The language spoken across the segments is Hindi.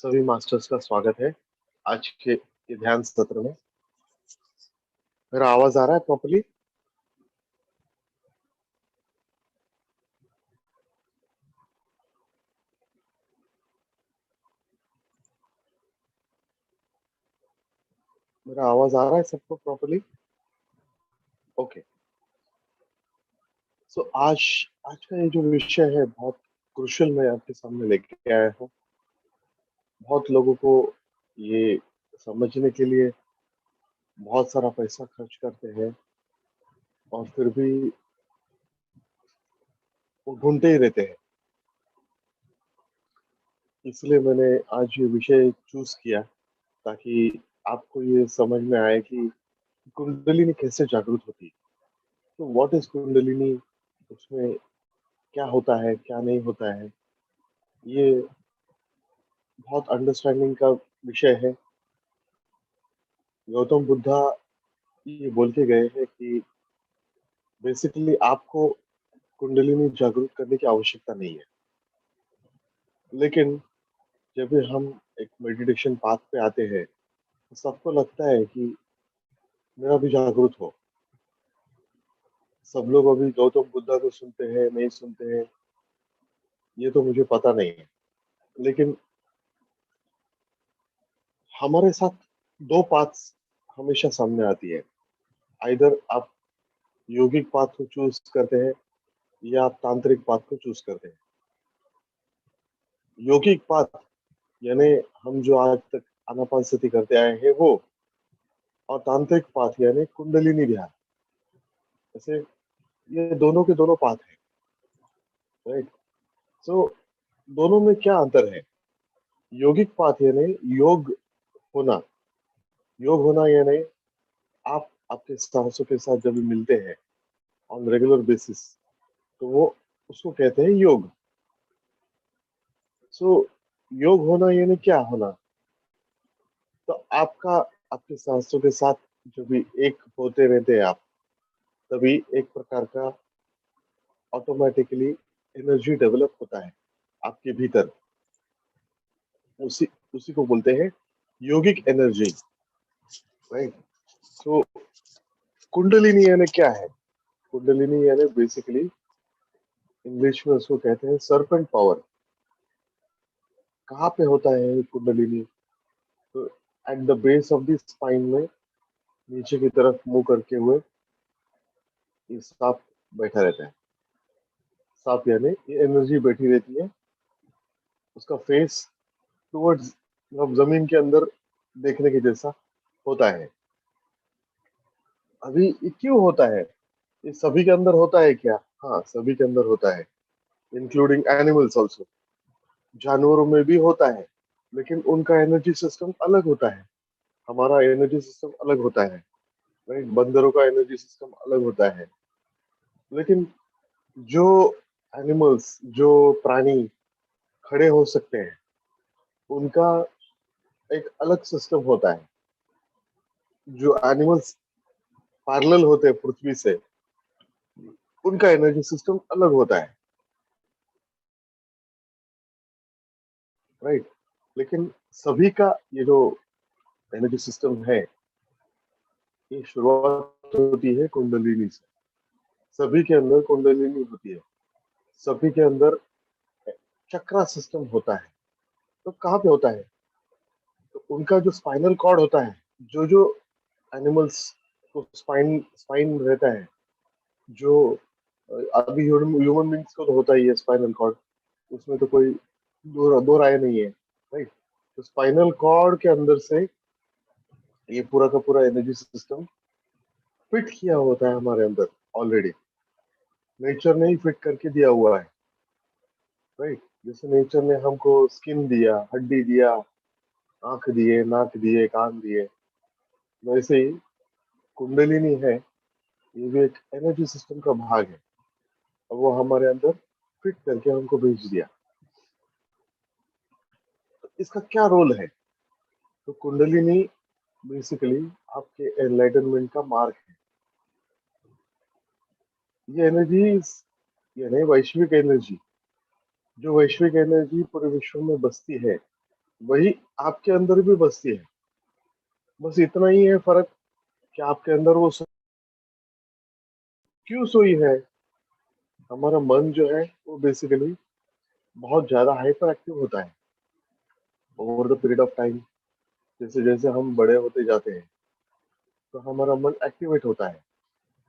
सभी मास्टर्स का स्वागत है आज के ये ध्यान सत्र में। मेरा आवाज आ रहा है प्रॉपर्ली? मेरा आवाज आ रहा है सबको प्रॉपर्ली? ओके। सो आज आज का ये जो विषय है बहुत क्रुशियल, मैं आपके सामने लेके आया हूँ। बहुत लोगों को ये समझने के लिए बहुत सारा पैसा खर्च करते हैं और फिर भी वो ढूंढते ही रहते हैं। इसलिए मैंने आज ये विषय चूज किया ताकि आपको ये समझ में आए कि कुंडलिनी कैसे जागृत होती है। तो व्हाट इज कुंडलिनी, उसमें क्या होता है क्या नहीं होता है, ये बहुत अंडरस्टैंडिंग का विषय है। गौतम बुद्धा ये बोल के गए हैं कि बेसिकली आपको कुंडलिनी जागरूक करने की आवश्यकता नहीं है, लेकिन जब भी हम एक मेडिटेशन पाथ पे आते हैं तो सबको लगता है कि मेरा भी जागरूक हो। सब लोग अभी गौतम बुद्धा को सुनते हैं नहीं सुनते हैं ये तो मुझे पता नहीं है, लेकिन हमारे साथ दो पाथ्स हमेशा सामने आती है। आइदर आप योगिक पाथ को चूज करते हैं या आप तांत्रिक पाथ को चूज करते हैं। योगिक पाथ यानी हम जो आज तक आनापानसति करते आए हैं वो, और तांत्रिक पाथ यानी कुंडलिनी ध्यान। ऐसे ये दोनों के दोनों पाथ हैं, राइट? सो दोनों में क्या अंतर है? योगिक पाथ यानी योग होना। योग होना यानी आप आपके सांसों के साथ जब भी मिलते हैं ऑन रेगुलर बेसिस, तो वो उसको कहते हैं योग। सो योग होना यानी क्या होना? तो आपका आपके सांसों के साथ जो भी एक होते रहते हैं आप, तभी एक प्रकार का ऑटोमेटिकली एनर्जी डेवलप होता है आपके भीतर। उसी उसी को बोलते हैं योगिक एनर्जी, राइट? तो कुंडलिनी यानी क्या है? कुंडलिनी यानी बेसिकली इंग्लिश में उसको कहते हैं सरपेंट पावर। कहाँ पे होता है ये कुंडलिनी? तो at the base of the spine में, नीचे की तरफ मुंह करके हुए ये सांप बैठा रहता है। सांप यानी ये एनर्जी बैठी रहती है, उसका फेस टुवर्ड्स मतलब जमीन के अंदर देखने के जैसा होता है। अभी ये क्यों होता है? ये सभी के अंदर होता है क्या? हाँ, सभी के अंदर होता है, इंक्लूडिंग एनिमल्स ऑल्सो। जानवरों में भी होता है, लेकिन उनका एनर्जी सिस्टम अलग होता है, हमारा एनर्जी सिस्टम अलग होता है, राइट? बंदरों का एनर्जी सिस्टम अलग होता है। लेकिन जो एनिमल्स, जो प्राणी खड़े हो सकते हैं, उनका एक अलग सिस्टम होता है। जो एनिमल्स पैरेलल होते हैं पृथ्वी से, उनका एनर्जी सिस्टम अलग होता है, राइट? लेकिन सभी का ये जो एनर्जी सिस्टम है, ये शुरुआत होती है कुंडलिनी से। सभी के अंदर कुंडलिनी होती है, सभी के अंदर चक्रा सिस्टम होता है। तो कहाँ पे होता है? तो उनका जो स्पाइनल कॉर्ड होता है, जो जो एनिमल्स को स्पाइन स्पाइन रहता है, जो अभी ह्यूमन बींग्स को तो होता ही है स्पाइनल कॉर्ड, उसमें तो कोई दो राय नहीं है, राइट? तो स्पाइनल कॉर्ड के अंदर से ये पूरा का पूरा एनर्जी सिस्टम फिट किया होता है हमारे अंदर ऑलरेडी। नेचर ने ही फिट करके दिया हुआ है, राइट? जैसे नेचर ने हमको स्किन दिया, हड्डी दिया, आंख दिए, नाक दिए, कान दिए, वैसे ही कुंडलिनी है, ये भी एक एनर्जी सिस्टम का भाग है। और वो हमारे अंदर फिट करके हमको भेज दिया। तो इसका क्या रोल है? तो कुंडलिनी बेसिकली आपके एनलाइटनमेंट का मार्ग है। ये एनर्जी यानी वैश्विक एनर्जी, जो वैश्विक एनर्जी पूरे विश्व में बसती है, वही आपके अंदर भी बसती है। बस इतना ही है फर्क कि आपके अंदर वो क्यों सोई है। हमारा मन जो है वो बेसिकली बहुत ज्यादा हाइपर एक्टिव होता है over the period of time. जैसे जैसे हम बड़े होते जाते हैं तो हमारा मन एक्टिवेट होता है।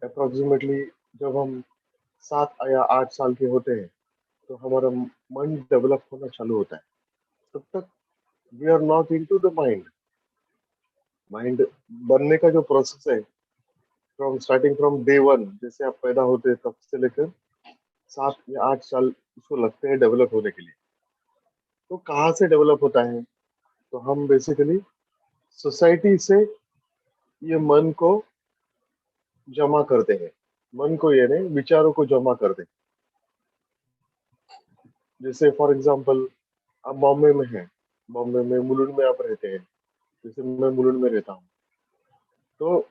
अप्रोक्सीमेटली जब हम 7 या 8 साल के होते हैं तो हमारा मन डेवलप होना चालू होता है। तब तक we are not into the mind. Mind बनने का जो प्रोसेस है from starting from day one, जैसे आप पैदा होते हैं तब से लेकर 7 या 8 साल उसको लगते हैं डेवलप होने के लिए। तो कहाँ से डेवलप होता है? तो हम बेसिकली सोसाइटी से ये मन को जमा करते हैं। मन को यानी विचारों को जमा करते हैं। जैसे फॉर एग्जांपल आप बॉम्बे में हैं, बॉम्बे में मुलुंड में आप रहते हैं, जैसे मैं मुलुंड में रहता हूँ। तो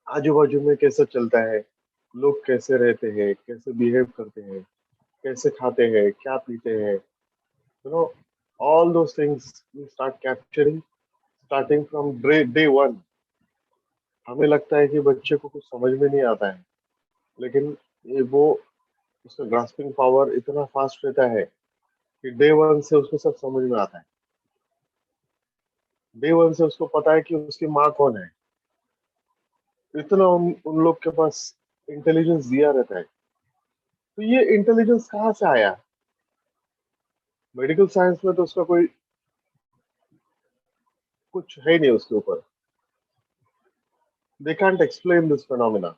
आजू बाजू में कैसा चलता है, लोग कैसे रहते हैं, कैसे बिहेव करते हैं, कैसे खाते हैं, क्या पीते हैं, you know, all those things we start capturing starting from day one. हमें लगता है कि बच्चे को कुछ समझ में नहीं आता है, लेकिन ये वो उसका ग्रास्पिंग पावर इतना फास्ट रहता है कि डे वन से उसको सब समझ में आता है। डे वन से उसको पता है कि उसकी माँ कौन है। इतना उन लोग के पास इंटेलिजेंस दिया रहता है। तो ये इंटेलिजेंस कहाँ से आया? मेडिकल साइंस में तो उसका कोई कुछ है ही नहीं उसके ऊपर। They can't explain this phenomena.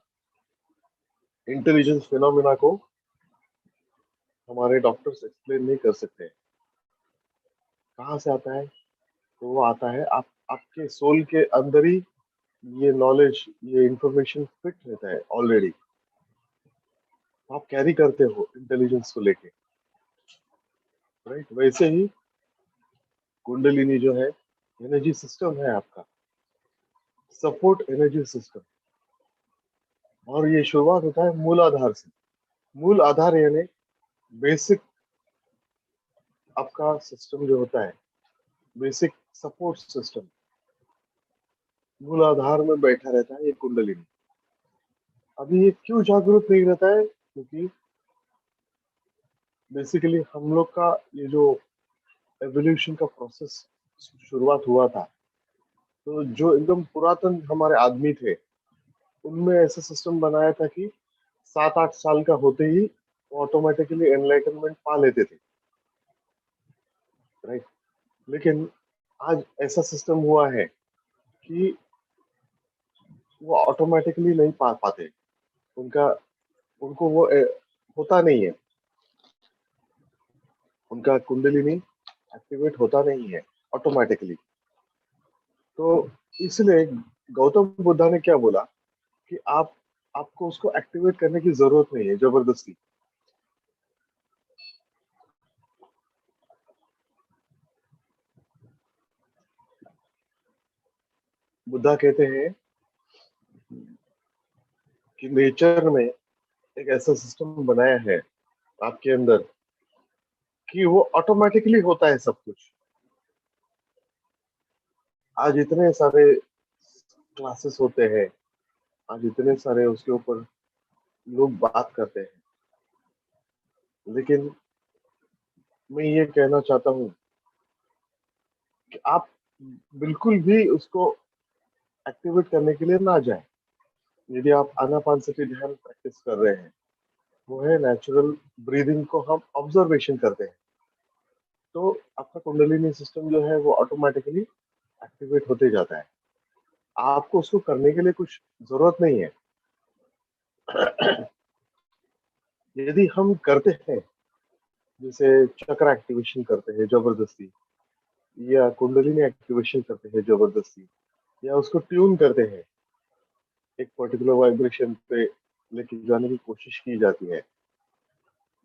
Intelligence phenomena को हमारे डॉक्टर्स एक्सप्लेन नहीं कर सकते। कहाँ से आता है? तो वो आता है आपके सोल के अंदर ही। ये नॉलेज, ये इंफॉर्मेशन फिट रहता है ऑलरेडी। आप कैरी करते हो इंटेलिजेंस को लेके, राइट? वैसे ही कुंडलिनी जो है एनर्जी सिस्टम है आपका, सपोर्ट एनर्जी सिस्टम। और ये शुरुआत होता है मूल आधार से। मूल आधार यानी बेसिक आपका सिस्टम जो होता है, बेसिक सपोर्ट सिस्टम, मूल आधार में बैठा रहता है ये कुंडलिनी। अभी ये क्यों जागरूक नहीं रहता है? क्योंकि बेसिकली हम लोग का ये जो एवोल्यूशन का प्रोसेस शुरुआत हुआ था, तो जो एकदम पुरातन हमारे आदमी थे, उनमें ऐसा सिस्टम बनाया था कि 7 8 साल का होते ही वो ऑटोमेटिकली एनलाइटनमेंट पा लेते थे, राइट? लेकिन आज ऐसा सिस्टम हुआ है कि वो ऑटोमेटिकली नहीं पा पाते। उनका उनको वो होता नहीं है। उनका कुंडलिनी एक्टिवेट होता नहीं है ऑटोमेटिकली। तो इसलिए गौतम बुद्धा ने क्या बोला कि आपको उसको एक्टिवेट करने की जरूरत नहीं है जबरदस्ती। बुद्धा कहते हैं कि नेचर में एक ऐसा सिस्टम बनाया है आपके अंदर कि वो ऑटोमेटिकली होता है सब कुछ। आज इतने सारे क्लासेस होते हैं, आज इतने सारे उसके ऊपर लोग बात करते हैं, लेकिन मैं ये कहना चाहता हूँ कि आप बिल्कुल भी उसको एक्टिवेट करने के लिए ना जाए। यदि आप आनापानसती ध्यान प्रैक्टिस कर रहे हैं, वो है नेचुरल ब्रीदिंग को हम ऑब्जर्वेशन करते हैं, तो आपका कुंडलिनी सिस्टम जो है वो ऑटोमेटिकली एक्टिवेट होते जाता है। आपको उसको करने के लिए कुछ जरूरत नहीं है। यदि हम करते हैं, जैसे चक्र एक्टिवेशन करते हैं जबरदस्ती, या कुंडलिनी एक्टिवेशन करते हैं जबरदस्ती, या उसको ट्यून करते हैं, एक पर्टिकुलर वाइब्रेशन पे लेके जाने की कोशिश की जाती है,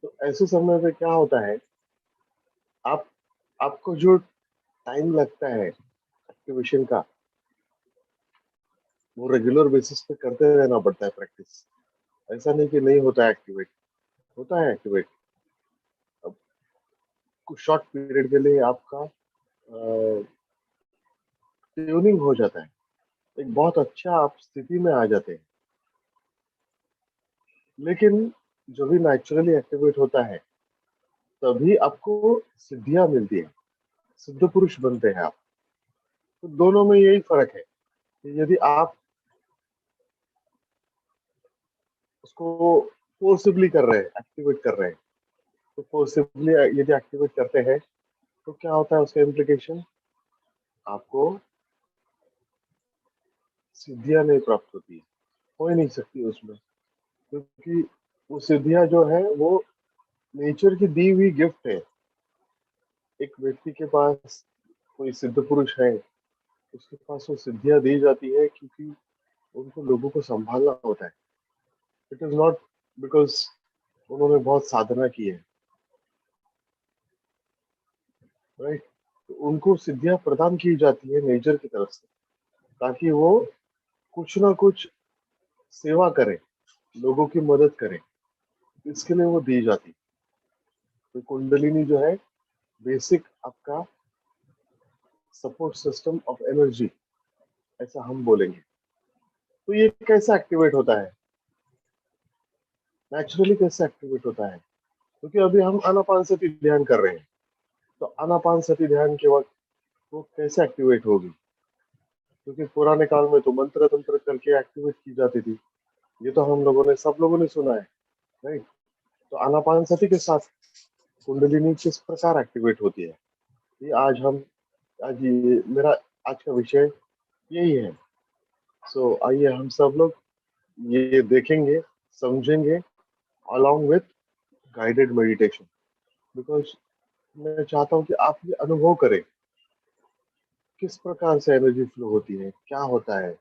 तो ऐसे समय पे क्या होता है, आप आपको जो टाइम लगता है एक्टिवेशन का, वो रेगुलर बेसिस पे करते रहना पड़ता है प्रैक्टिस। ऐसा नहीं कि नहीं होता है एक्टिवेट, होता है एक्टिवेट। अब कुछ शॉर्ट पीरियड के लिए आपका ट्यूनिंग हो जाता है, एक बहुत अच्छा आप स्थिति में आ जाते हैं। लेकिन जो भी नेचुरली एक्टिवेट होता है तभी आपको सिद्धियां मिलती है, सिद्ध पुरुष बनते हैं आप। तो दोनों में यही फर्क है कि यदि आप उसको फोर्सिबली कर रहे हैं, एक्टिवेट कर रहे हैं, तो फोर्सिबली यदि एक्टिवेट करते हैं तो क्या होता है, उसका इम्प्लीकेशन आपको सिद्धियां नहीं प्राप्त होती है, हो ही नहीं सकती उसमें, क्योंकि वो सिद्धियां जो है वो नेचर की दी हुई गिफ्ट है। एक व्यक्ति के पास कोई सिद्ध पुरुष है, उसके पास वो सिद्धियां दी जाती है क्योंकि उनको लोगों को संभालना होता है। इट इज नॉट बिकॉज उन्होंने बहुत साधना की है, राइट। तो उनको सिद्धियां प्रदान की जाती है नेचर की तरफ से, ताकि वो कुछ ना कुछ सेवा करें, लोगों की मदद करें, इसके लिए वो दी जाती है। तो कुंडलिनी जो है बेसिक आपका सपोर्ट सिस्टम ऑफ एनर्जी, ऐसा हम बोलेंगे। तो ये कैसे एक्टिवेट होता है, नेचुरली कैसे एक्टिवेट होता है? क्योंकि अभी हम आनापानसती ध्यान कर रहे हैं, तो आनापानसती ध्यान के वक्त वो कैसे एक्टिवेट होगी? क्योंकि पुराने काल में तो मंत्र तंत्र करके एक्टिवेट की जाती थी, ये तो हम लोगों ने, सब लोगों ने सुना है, राइट। तो आनापानसती के साथ कुंडलिनी किस प्रकार एक्टिवेट होती है, ये आज ये मेरा आज का विषय यही है। सो आइए हम सब लोग ये देखेंगे, समझेंगे, along with guided meditation, because मैं चाहता हूँ कि आप ये अनुभव करें किस प्रकार से एनर्जी फ्लो होती है, क्या होता है।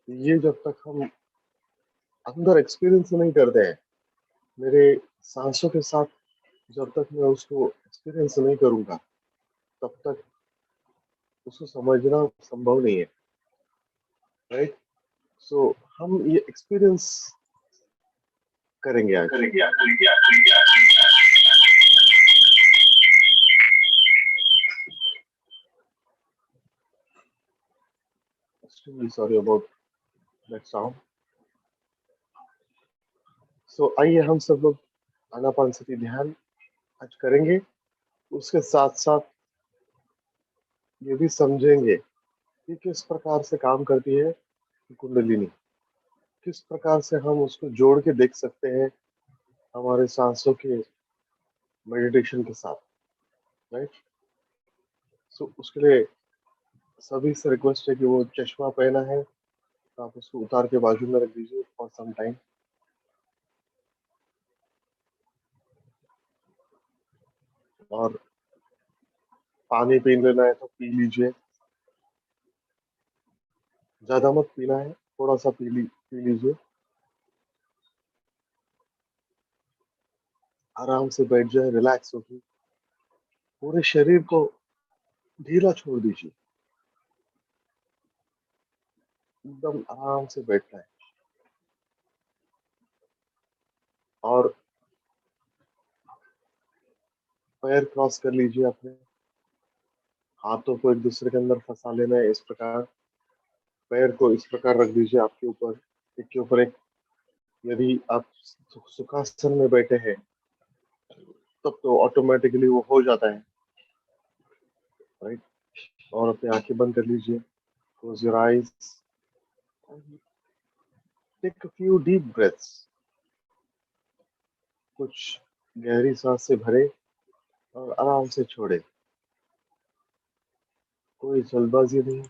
ये जब तक हम अंदर एक्सपीरियंस नहीं करते हैं, मेरे सांसों के साथ जब तक मैं उसको एक्सपीरियंस नहीं करूंगा, तब तक उसको समझना संभव नहीं है, राइट। सो हम ये एक्सपीरियंस करेंगे आज। Extremely sorry about that sound. So आइए हम सब लोग आनापानसती ध्यान आज करेंगे, उसके साथ साथ ये भी समझेंगे कि किस प्रकार से काम करती है कुंडलिनी, किस प्रकार से हम उसको जोड़ के देख सकते हैं हमारे सांसों के मेडिटेशन के साथ, राइट। सो उसके लिए सभी से रिक्वेस्ट है कि वो चश्मा पहना है तो आप उसको उतार के बाजू में रख दीजिए फॉर सम टाइम, और पानी पी लेना है तो पी लीजिए, ज्यादा मत पीना है, थोड़ा सा पी लीजिए। आराम से बैठ जाए, रिलैक्स होगी, पूरे शरीर को ढीला छोड़ दीजिए, एकदम आराम से बैठना है। और पैर क्रॉस कर लीजिए अपने, हाथों को एक दूसरे के अंदर फंसा लेना है इस प्रकार, पैर को इस प्रकार रख दीजिए आपके ऊपर, एक के ऊपर एक। यदि आप सुखासन में बैठे हैं तब तो ऑटोमेटिकली वो हो जाता है, राइट। और अपनी आंखें बंद कर लीजिए, close your eyes, take a few deep breaths, कुछ गहरी सांस से भरे और आराम से छोड़े, कोई जल्दबाजी नहीं।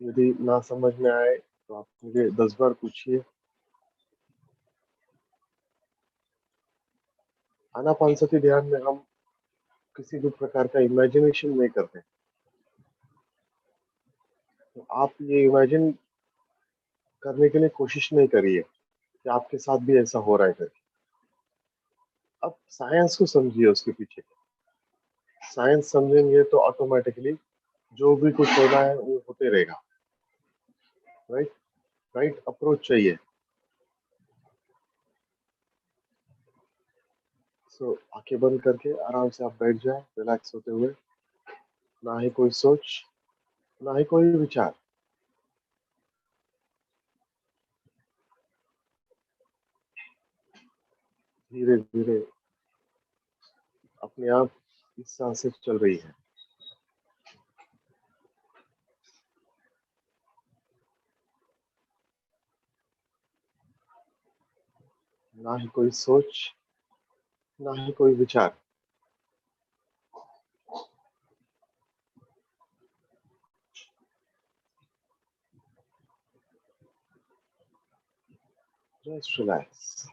यदि ना समझ में आए तो आप मुझे 10 बार पूछिए। आनापानसती ध्यान में हम किसी भी प्रकार का इमेजिनेशन नहीं करते, तो आप ये इमेजिन करने के लिए कोशिश नहीं करिए कि आपके साथ भी ऐसा हो रहा है करके। अब साइंस को समझिए, उसके पीछे साइंस समझेंगे तो ऑटोमेटिकली जो भी कुछ होना है वो होते रहेगा, राइट। राइट अप्रोच चाहिए। सो आंखें बंद करके आराम से आप बैठ जाए रिलैक्स होते हुए, ना ही कोई सोच, ना ही कोई विचार। धीरे धीरे अपने आप इस सांसें चल रही है। ना ही कोई सोच, ना ही कोई विचार। Just relax.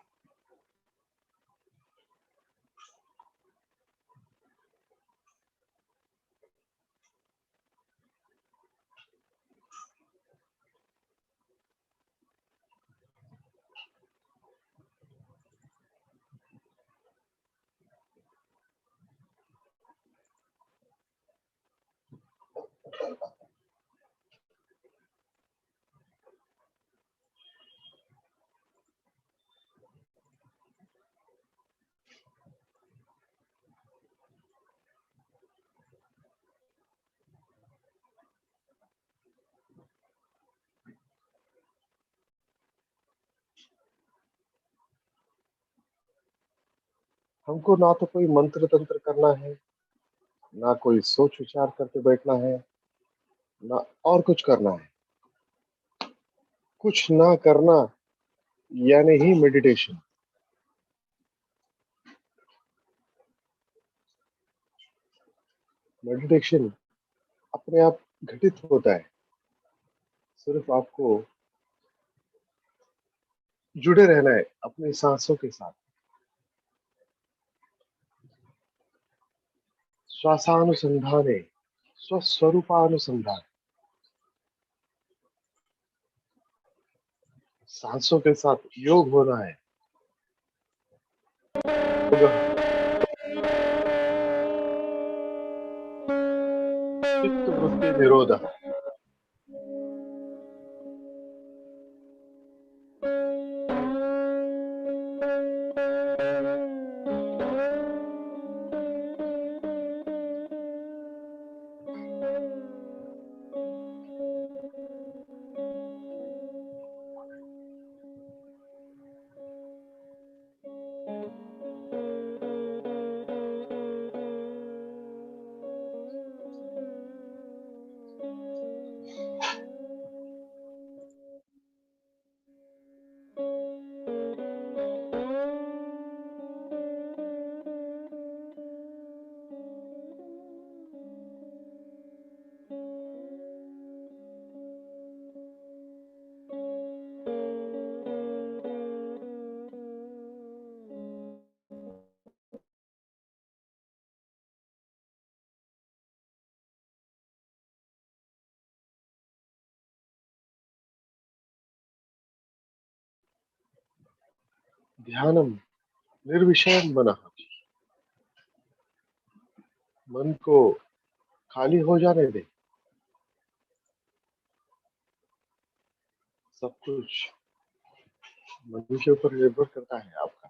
हमको ना तो कोई मंत्र तंत्र करना है, ना कोई सोच विचार करके बैठना है, ना और कुछ करना है। कुछ ना करना यानी ही मेडिटेशन। मेडिटेशन अपने आप घटित होता है। सिर्फ आपको जुड़े रहना है अपनी सांसों के साथ। श्वासानुसंधाने स्वस्वरूपानुसंधान। सांसों के साथ योग होना है। योग चित्त वृत्ति निरोध। ध्यानम निर्विषयम मनः। मन को खाली हो जाने दे। सब कुछ मन के ऊपर निर्भर करता है आपका।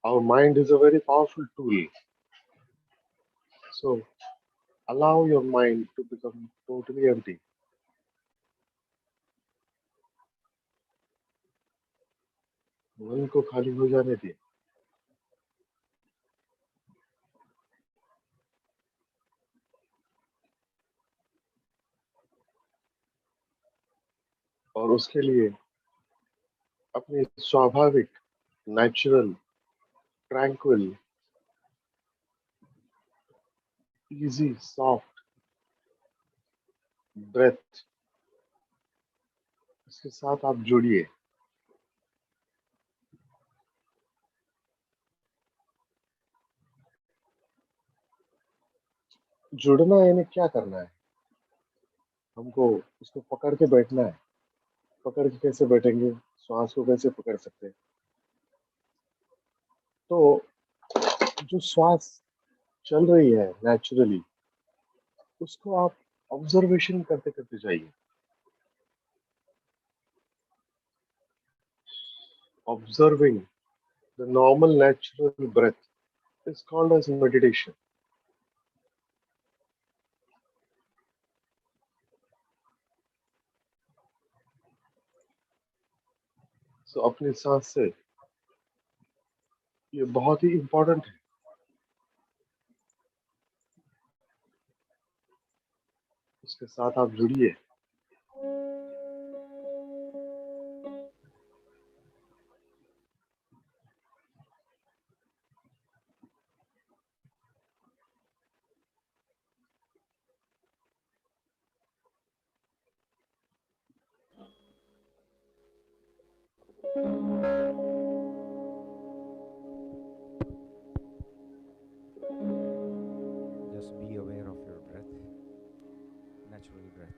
Our mind is a very powerful tool. So allow your mind to become totally empty। मन को खाली हो जाने दे। और उसके लिए अपनी स्वाभाविक, natural, tranquil, easy, soft breath, इसके साथ आप जुड़िए। जुड़ना यानी क्या करना है? हमको उसको पकड़ के बैठना है। पकड़ के कैसे बैठेंगे? श्वास को कैसे पकड़ सकते हैं? तो जो श्वास चल रही है नेचुरली, उसको आप ऑब्जर्वेशन करते करते जाइए। observing the normal natural breath is called as meditation. So अपनी सांस से ये बहुत ही इम्पोर्टेंट है उसके साथ आप जुड़िए Just be aware of your breath, natural breath.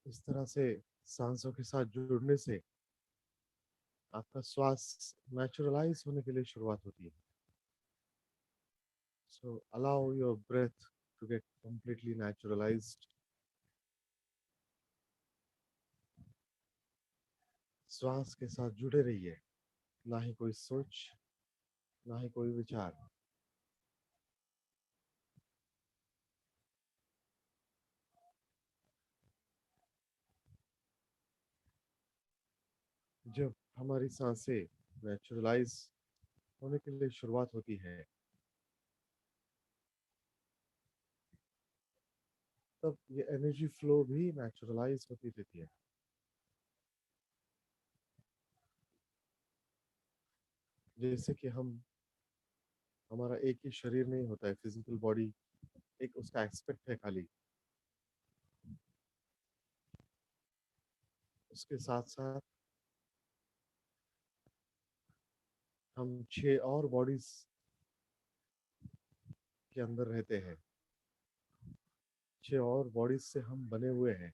इस तरह से सांसों के साथ जुड़ने से आपका श्वास नेचुरलाइज होने के लिए शुरुआत होती है. So allow your breath to get completely naturalized. श्वास के साथ जुड़े रहिए, ना ही कोई सोच, ना ही कोई विचार. जब हमारी सांसें नेचुरलाइज होने के लिए शुरुआत होती है, तब ये एनर्जी फ्लो भी नेचुरलाइज होती रहती है. जैसे कि हमारा एक ही शरीर नहीं होता है, फिजिकल बॉडी एक उसका एस्पेक्ट है खाली. उसके साथ साथ हम 6 और बॉडीज के अंदर रहते हैं. 6 और बॉडीज से हम बने हुए हैं.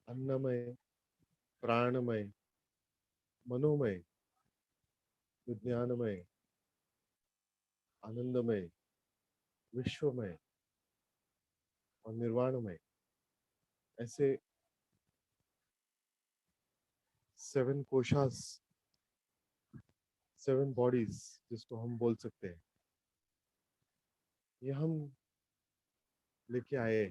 अन्नमय, प्राणमय, मनोमय, विज्ञानमय, आनंदमय, विश्वमय और निर्वाणमय. ऐसे 7 कोशास, 7 बॉडीज जिसको हम बोल सकते हैं, ये हम लेके आए.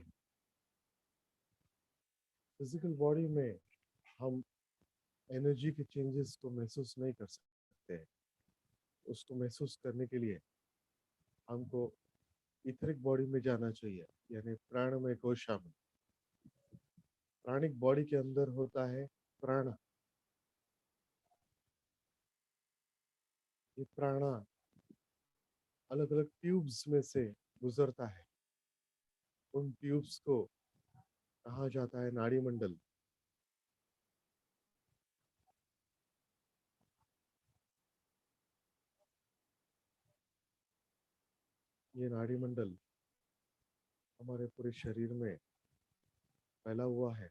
फिजिकल बॉडी में हम एनर्जी के चेंजेस को महसूस नहीं कर सकते हैं. उसको महसूस करने के लिए हमको इथरिक बॉडी में जाना चाहिए, यानी प्राणमय कोशा में. प्राणिक बॉडी के अंदर होता है प्राण. ये प्राणा अलग अलग ट्यूब्स में से गुजरता है. उन ट्यूब्स को कहा जाता है नाड़ी मंडल. ये नाड़ी मंडल हमारे पूरे शरीर में फैला हुआ है.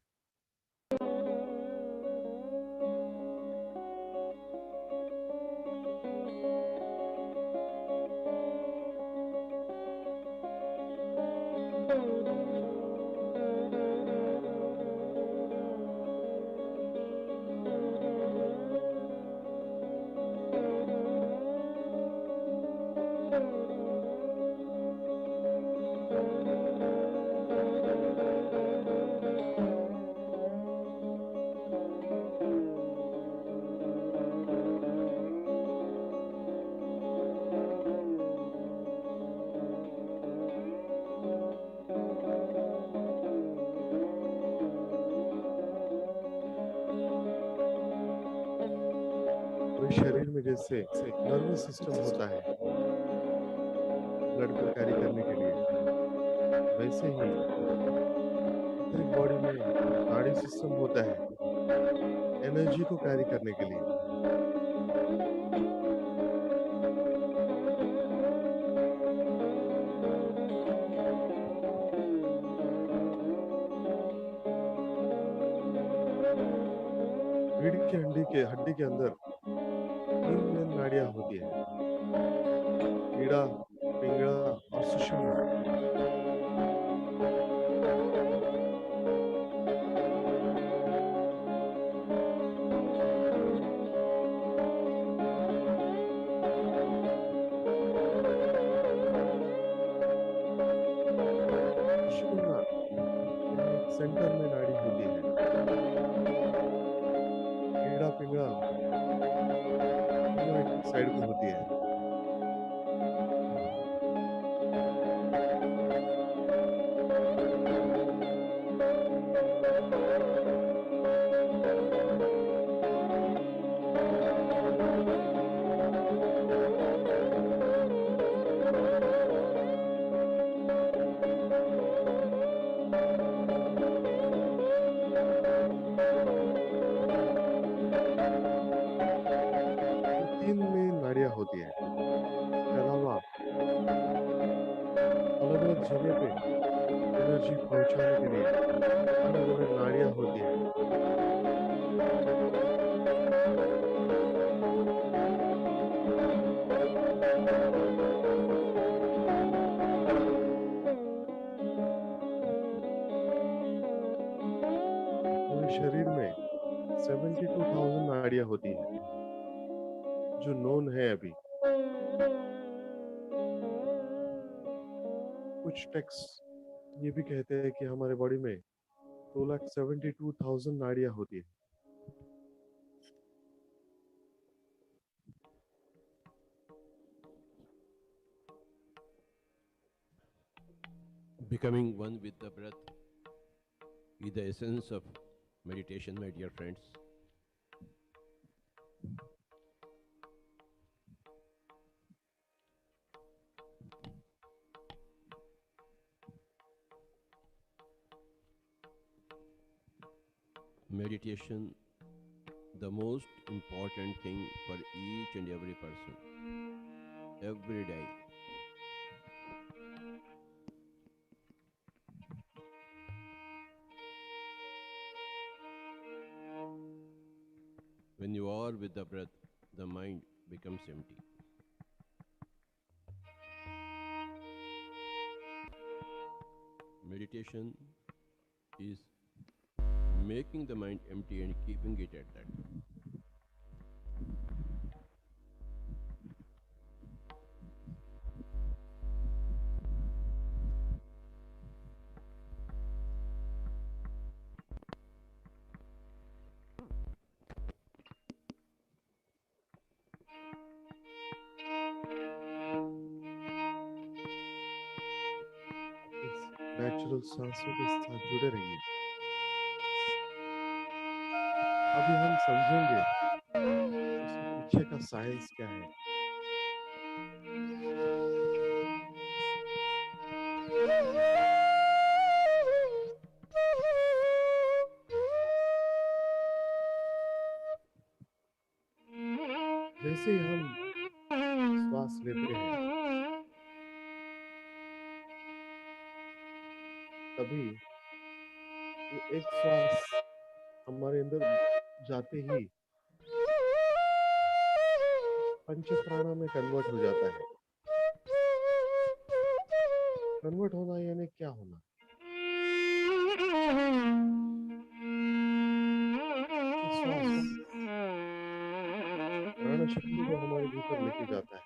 पूरे शरीर में जैसे नर्वस सिस्टम होता है ब्लड को कैरी करने के लिए, वैसे ही इथरिक बॉडी में नाड़ी सिस्टम होता है एनर्जी को कैरी करने के लिए. रीढ़ की हड्डी के अंदर 3 मेन नाड़ियां होती है, रीढ़ा, पिंगला और सुषुम्ना. सुषुम्ना सेंटर में नाड़ी होती है. रीढ़ा, पिंगला दोनों एक साइड में होती है. तीन में नाड़ियां होती है। इसके अलावा अलग अलग जगह पे एनर्जी पहुंचाने के लिए अलग अलग नाड़ियां होती है। पूरे शरीर में 72,000 नाड़ियां होती है जो नोन है अभी। कुछ टेक्स्ट ये भी कहते हैं कि हमारे बॉडी में 2,72,000 नाड़ियां होती है। Becoming one with the breath is the essence of meditation, my dear friends. Meditation, the most important thing for each and every person, every day. When you are with the breath, the mind becomes empty. Meditation is making the mind empty and keeping it at that. इस नेचुरल सांसों के साथ जुड़े रहिए। अभी हम समझेंगे इसके पीछे का साइंस क्या है। जैसे ही हम श्वास लेते हैं तभी ये एक श्वास हमारे अंदर जाते ही पंच प्राणा में कन्वर्ट हो जाता है। कन्वर्ट होना यानी क्या होना? ये श्वास प्राण शक्ति को हमारे भीतर लेके जाता है।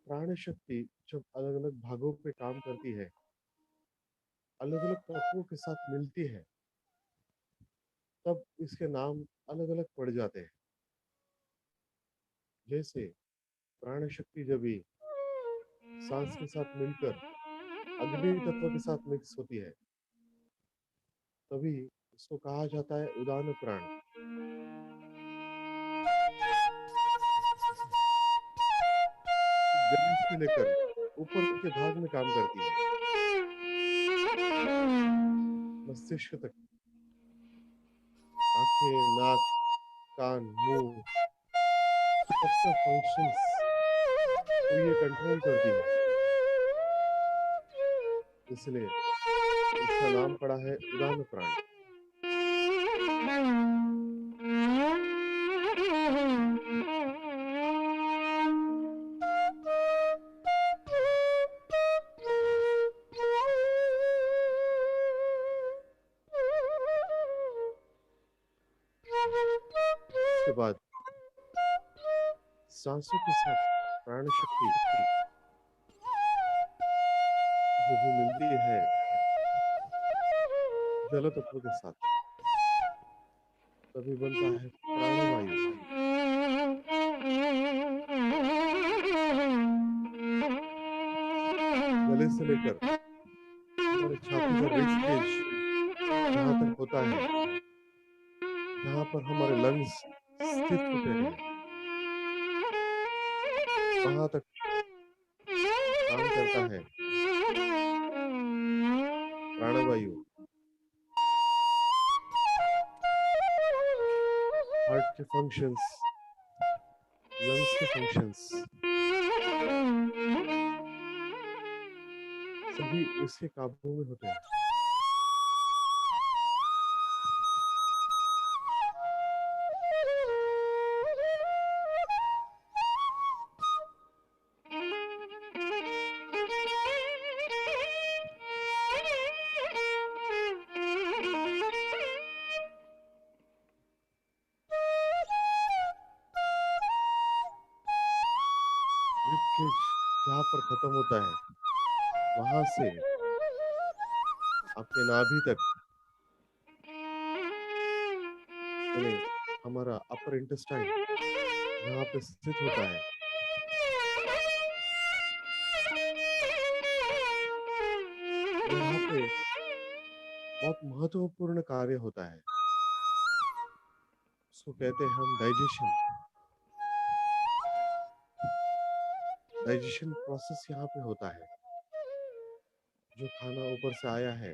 प्राण शक्ति जब अलग अलग भागों पे काम करती है, अलग अलग तत्वों के साथ मिलती है, तब इसके नाम अलग अलग पड़ जाते हैं। जैसे प्राण शक्ति जब भी सांस के साथ मिलकर अग्नि तत्व के साथ मिक्स होती है, तभी इसको कहा जाता है उदान प्राण। जमीन से लेकर ऊपर के भाग में काम करती है, मस्तिष्क तक। आंखें, नाक, कान, मुंह, सबका फंक्शंस को ये कंट्रोल करती है। इसलिए इसका नाम पड़ा है उदान प्राण। उसके बाद सांसों के साथ प्राण शक्ति जो भी मिलती है जल तत्व के साथ, तभी बनता है प्राणवायु। गले से लेकर हमारे छाती का रिब केज जहाँ तक होता है, जहाँ पर हमारे लंग्स स्थित होते हैं, वहां तक काम करता है प्राणवायु। हार्ट के फंक्शंस, लंग्स के फंक्शंस सभी इसके काबू में होते हैं। रिब केज जहाँ पर खत्म होता है, वहां से आपके नाभि तक, यानी हमारा अपर इंटेस्टाइन यहाँ पे स्थित होता है, यहाँ पे बहुत महत्वपूर्ण कार्य होता है। उसको कहते हैं हम डाइजेशन। डाइजेशन प्रोसेस यहाँ पे होता है। जो खाना ऊपर से आया है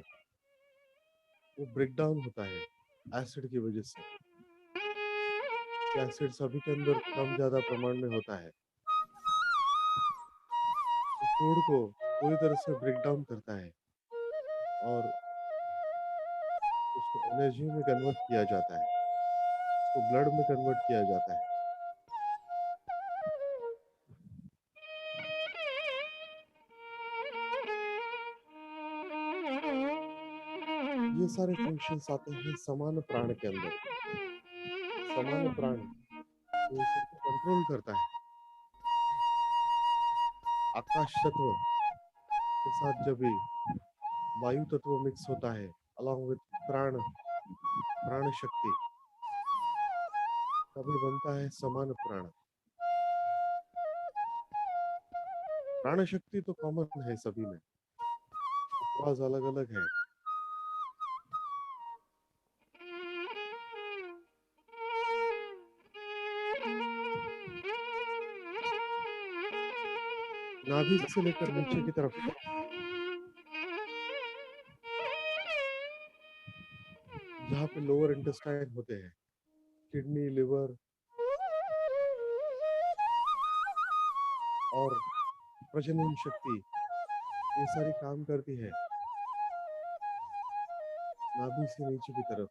वो ब्रेक डाउन होता है एसिड की वजह से। एसिड सभी के अंदर कम ज्यादा प्रमाण में होता है। फूड को पूरी तरह से ब्रेक डाउन करता है और उसको एनर्जी में कन्वर्ट किया जाता है, उसको ब्लड में कन्वर्ट किया जाता है। ये सारे फंक्शंस आते हैं समान प्राण के अंदर। समान प्राण ये सबको कंट्रोल करता है। आकाश तत्व के साथ जब भी वायु तत्व मिक्स होता है अलॉन्ग विद प्राण, प्राण शक्ति, तभी बनता है समान प्राण। प्राण शक्ति तो कॉमन है सभी में, आवाज अलग अलग है। नाभि से लेकर नीचे की तरफ जहाँ पे लोअर इंटेस्टाइन होते हैं, किडनी, लिवर और प्रजनन शक्ति, ये सारी काम करती है नाभि से नीचे की तरफ।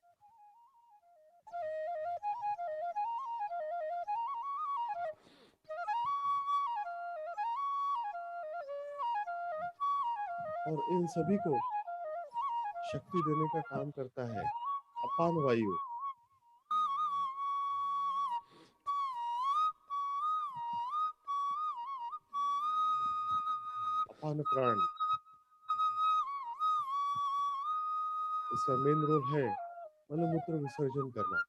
और इन सभी को शक्ति देने का काम करता है अपान वायु। अपान प्राण, इसका मेन रोल है मलमूत्र विसर्जन करना।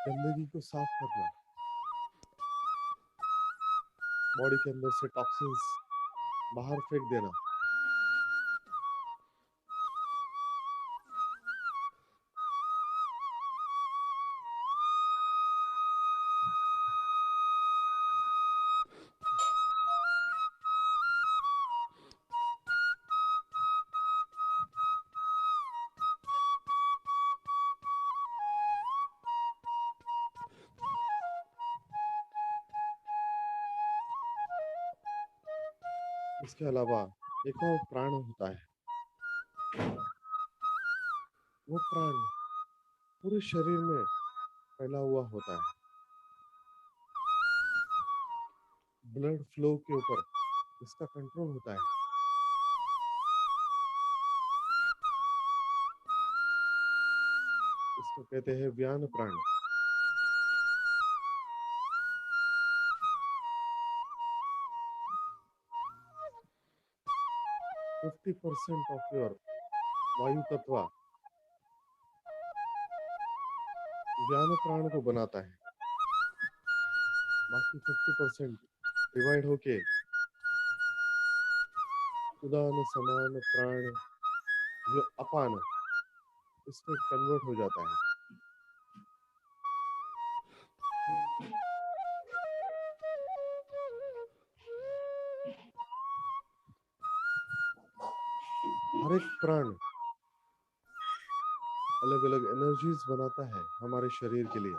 गंदगी को साफ करना, बॉडी के अंदर से टॉक्सिन्स बाहर फेंक देना। इसके अलावा एक और प्राण होता है। वो प्राण पूरे शरीर में फैला हुआ होता है। ब्लड फ्लो के ऊपर इसका कंट्रोल होता है। इसको कहते हैं व्यान प्राण। 50% ऑफ योर वायु तत्व व्यान प्राण को बनाता है। बाकी 50% डिवाइड होके उदान, समान, प्राण, अपान इसमें कन्वर्ट हो जाता है। हर एक प्राण अलग अलग एनर्जीज बनाता है हमारे शरीर के लिए।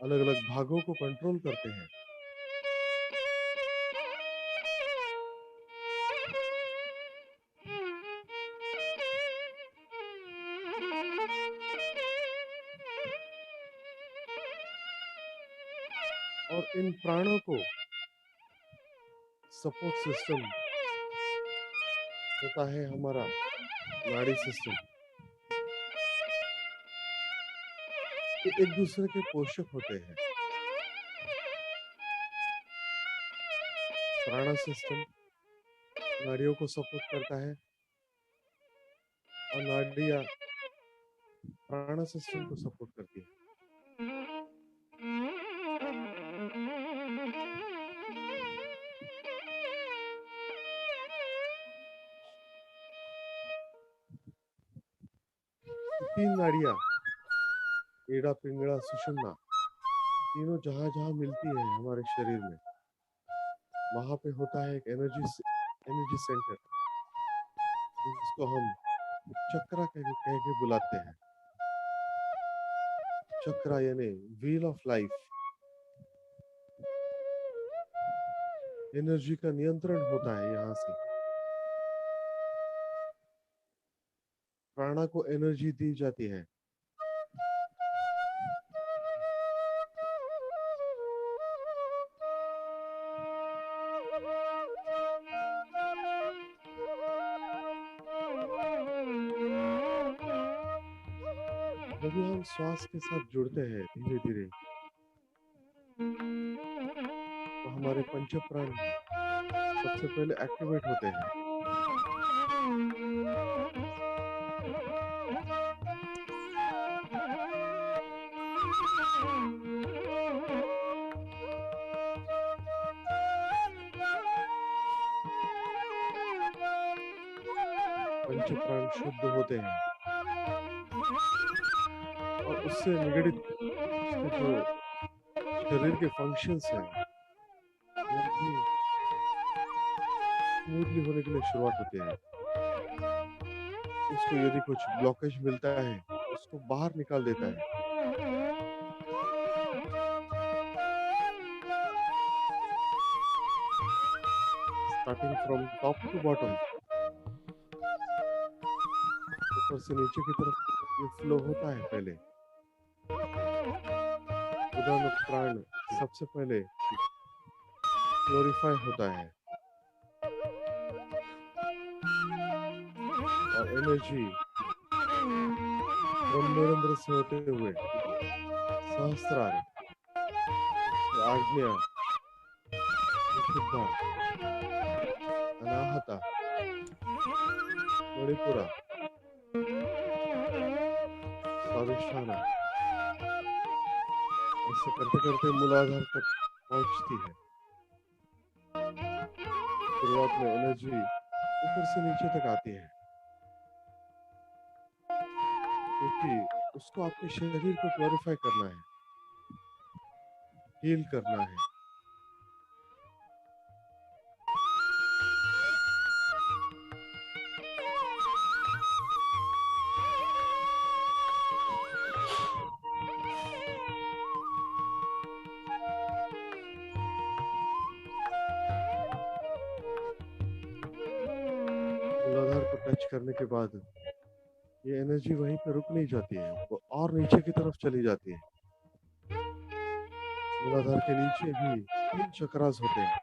अलग अलग भागों को कंट्रोल करते हैं। और इन प्राणों को सपोर्ट सिस्टम होता है हमारा नाड़ी सिस्टम। ये एक दूसरे के पोषक होते हैं। प्राणा सिस्टम नाड़ियों को सपोर्ट करता है और नाड़ियां प्राणा सिस्टम को सपोर्ट करती है। तीन नाड़ियां एड़ा पिंगला सुषुम्ना तीनों जहां जहां मिलती है हमारे शरीर में, वहां पे होता है एक एनर्जी सेंटर, जिसको हम चक्रा कह के बुलाते हैं। चक्रा यानी व्हील ऑफ लाइफ। एनर्जी का नियंत्रण होता है यहाँ से। प्राणा को एनर्जी दी जाती है। जब भी हम श्वास के साथ जुड़ते हैं धीरे धीरे, तो हमारे पंच प्राण सबसे पहले एक्टिवेट होते हैं। पंच प्राण शुद्ध होते हैं और उससे निगडित उसके जो शरीर के फंक्शंस हैं वो भी स्मूथली होने के लिए शुरुआत होते हैं। उसको यदि कुछ ब्लॉकेज मिलता है उसको बाहर निकाल देता है। Starting from top to bottom, ऊपर से नीचे की तरफ ये फ्लो होता है। पहले उदान प्राण सबसे पहले प्योरीफाई होता है और एनर्जी ब्रह्मरंध्र से होते हुए सहस्त्रार, आज्ञा, विशुद्धा, अनाहता, मणिपुरा, स्वादिष्ठाना, ऐसे करते करते मूलाधार तक पहुंचती है। शुरुआत में एनर्जी ऊपर से नीचे तक आती है, क्योंकि उसको आपके शरीर को प्योरीफाई करना है, हील करना है। मूलाधार को टच करने के बाद ये एनर्जी वहीं पे रुक नहीं जाती है, वो और नीचे की तरफ चली जाती है। मूलाधार के नीचे भी 3 चक्रास होते हैं,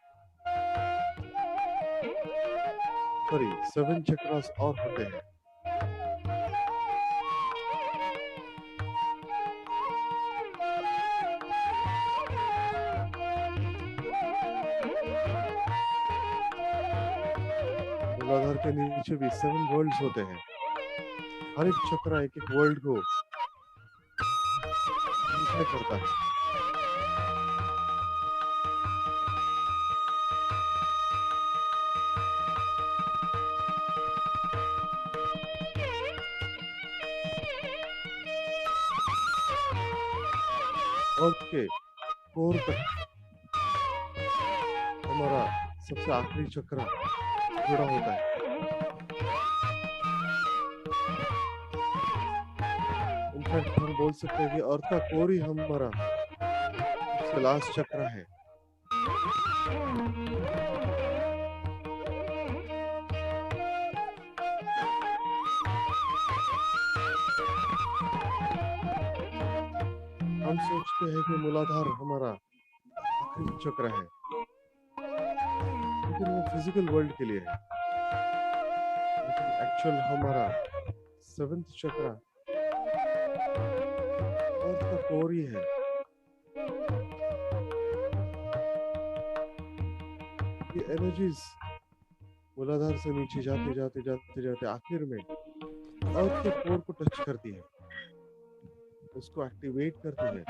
सॉरी 7 चक्रास और होते हैं। मूलाधार के नीचे भी 7 वर्ल्ड्स होते हैं। हर एक चक्र एक एक वर्ल्ड को प्यूरिफाई करता है। ओके, कोर तक हमारा सबसे आखिरी चक्र जुड़ा होता है। इनफैक्ट हम बोल सकते हैं कि अर्थ का कोर ही हमारा सबसे लास्ट चक्र है। हम सोचते हैं कि मूलाधार हमारा आखिरी चक्र है, लेकिन वो फिजिकल वर्ल्ड के लिए है। लेकिन एक्चुअल हमारा सेवेंथ चक्र अर्थ का कोर ही है। ये एनर्जीज मूलाधार से नीचे जाते जाते जाते जाते आखिर में अर्थ के कोर को टच करती है, उसको एक्टिवेट करती है।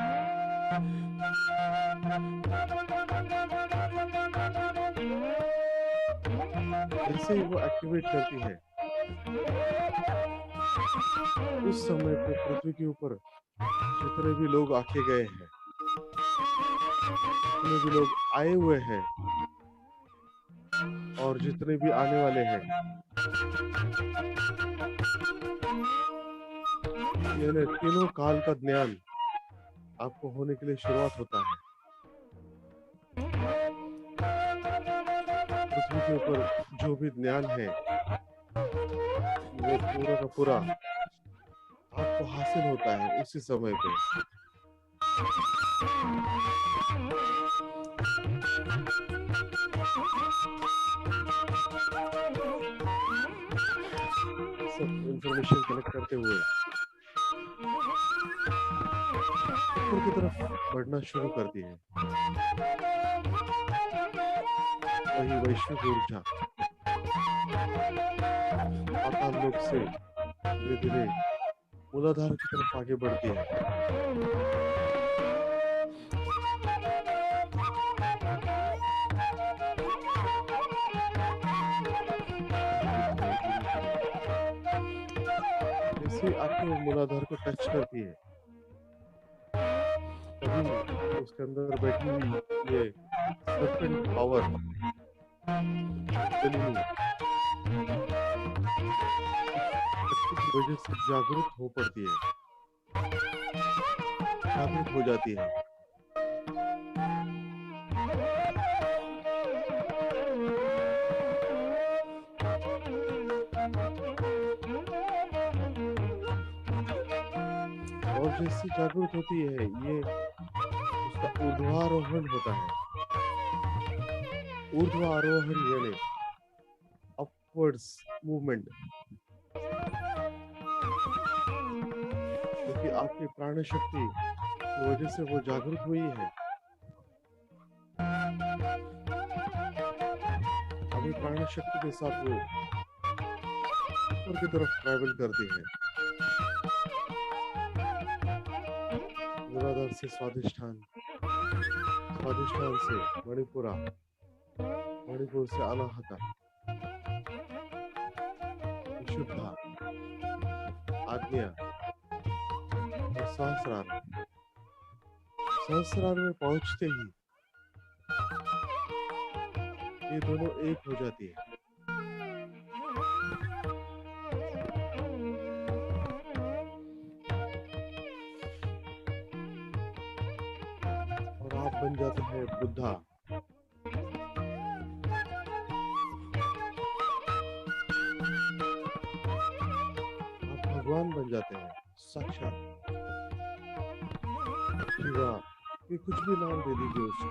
जैसे ही वो एक्टिवेट करती है, उस समय पे पृथ्वी के ऊपर जितने भी लोग आके गए हैं, जितने भी लोग आए हुए हैं और जितने भी आने वाले हैं, यानी तीनों काल का ज्ञान आपको होने के लिए शुरुआत होता है। पृथ्वी के ऊपर जो भी ज्ञान है वो पूरा का पूरा आपको हासिल होता है उसी समय पे। सब इंफॉर्मेशन कलेक्ट करते हुए ऊपर की तरफ बढ़ना शुरू करती है। वही वैश्विक ऊर्जा पाताल लोक से धीरे धीरे मूलाधार की तरफ आगे बढ़ती है। जैसे आपको मूलाधार को टच करती है, तभी उसके अंदर बैठी हुई ये सर्पेंट पावर कुंडलिनी शक्ति की वजह से जागरूक हो पड़ती है, जागरूक हो जाती है। और जैसे जागरूक होती है, ये उसका ऊर्ध्वारोहण होता है। ऊर्ध्वारोहण यानी अपवर्ड्स मूवमेंट, क्योंकि आपकी प्राण शक्ति की वजह से वो जागरूक हुई है। अभी प्राण शक्ति के साथ वो ऊपर की तरफ ट्रैवल करती है। मूलाधार से स्वादिष्ठान, स्वादिष्ठान से मणिपुरा, मणिपुर से अनाहता, विशुद्धा, आज्ञा और सहस्रार। सहस्रार में पहुंचते ही ये दोनों एक हो जाती है। और आप बन जाते हैं बुद्धा। आप भगवान बन जाते हैं, साक्षात शिवा, ये कुछ भी नाम दे दीजिए उसको।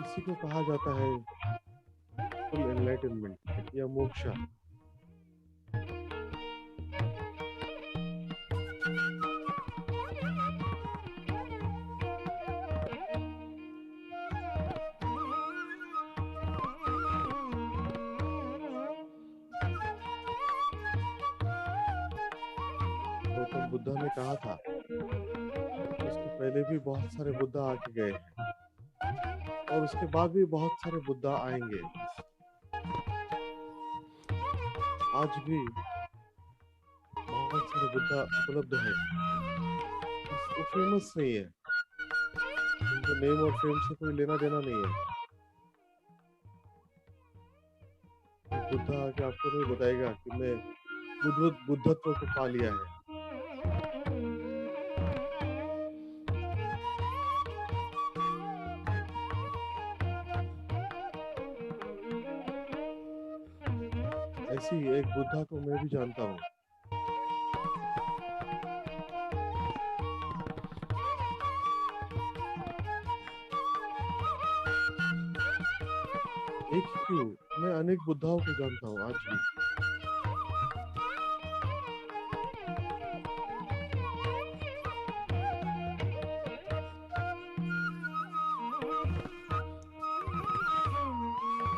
इसी को कहा जाता है फुल एनलाइटनमेंट या मोक्षा। गौतम बुद्धा ने कहा था, उसके पहले भी बहुत सारे बुद्धा आके गए हैं और उसके बाद भी बहुत सारे बुद्धा आएंगे। आज भी बहुत सारे बुद्धा उपलब्ध है, वो फेमस नहीं है, उनको नेम और फेम से कोई लेना देना नहीं है। बुद्धा आके आपको नहीं बताएगा कि मैं बुद्धत्व को पा लिया है। ऐसी एक बुद्धा को मैं भी जानता हूँ। एक ही क्यों, मैं अनेक बुद्धाओं को जानता हूँ आज भी।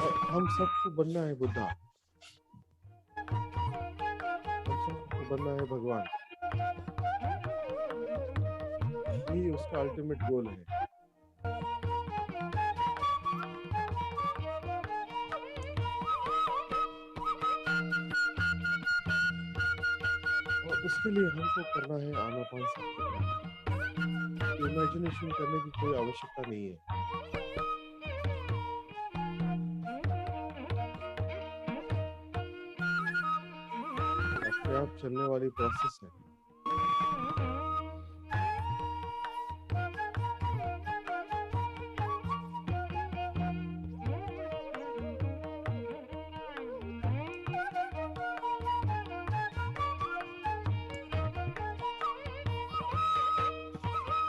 और हम सबको बनना है बुद्धा, हम सबको बनना है भगवान। यही उसका अल्टीमेट गोल है। और उसके लिए हमको करना है आनापानसति। इमेजिनेशन करने की कोई आवश्यकता नहीं है। अपने आप चलने वाली प्रोसेस है।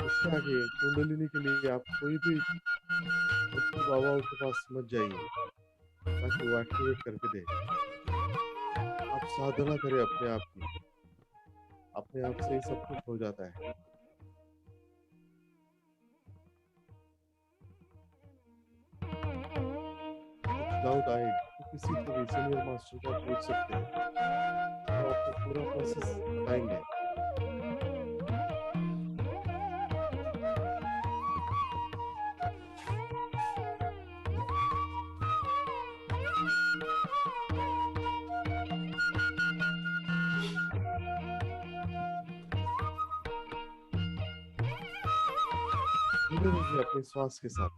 इसके आगे कुंडलिनी के लिए आप कोई भी उनको बाबाओं के पास मत जाइए ताकि वो एक्टिवेट करके दे। आप साधना करें अपने आप की, अपने आप से ही सब कुछ हो जाता है। कुछ डाउट आए तो किसी को भी सीनियर मास्टर को आप पूछ सकते हैं, वो आपको पूरा प्रोसेस बताएंगे। जुड़े रहिए अपने श्वास के साथ।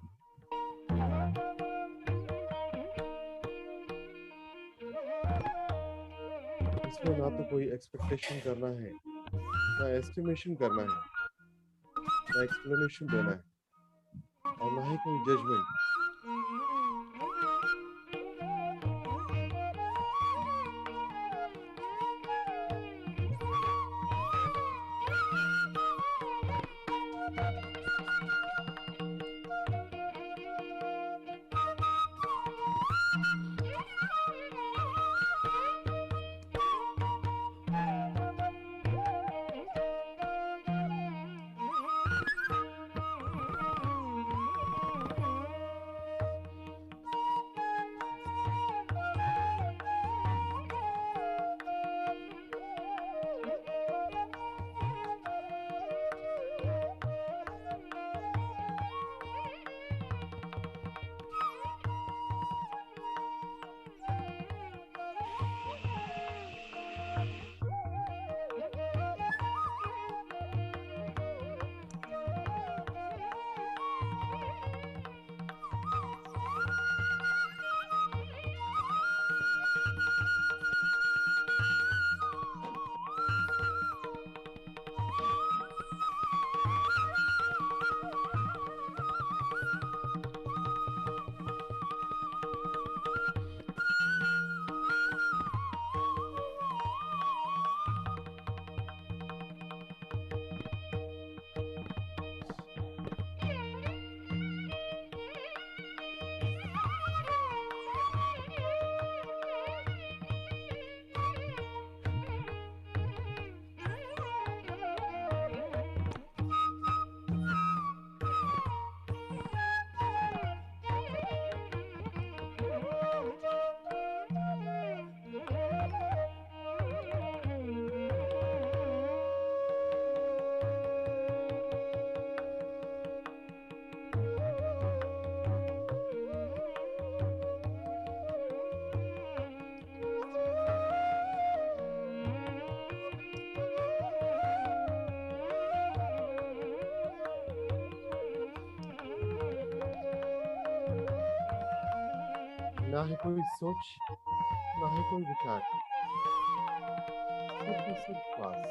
इसमें ना तो कोई एक्सपेक्टेशन करना है, ना एस्टिमेशन करना है, ना एक्सप्लेनेशन देना है, और ना ही कोई जजमेंट। ना ही कोई सोच, ना ही कोई विचार, सिर्फ और सिर्फ श्वास।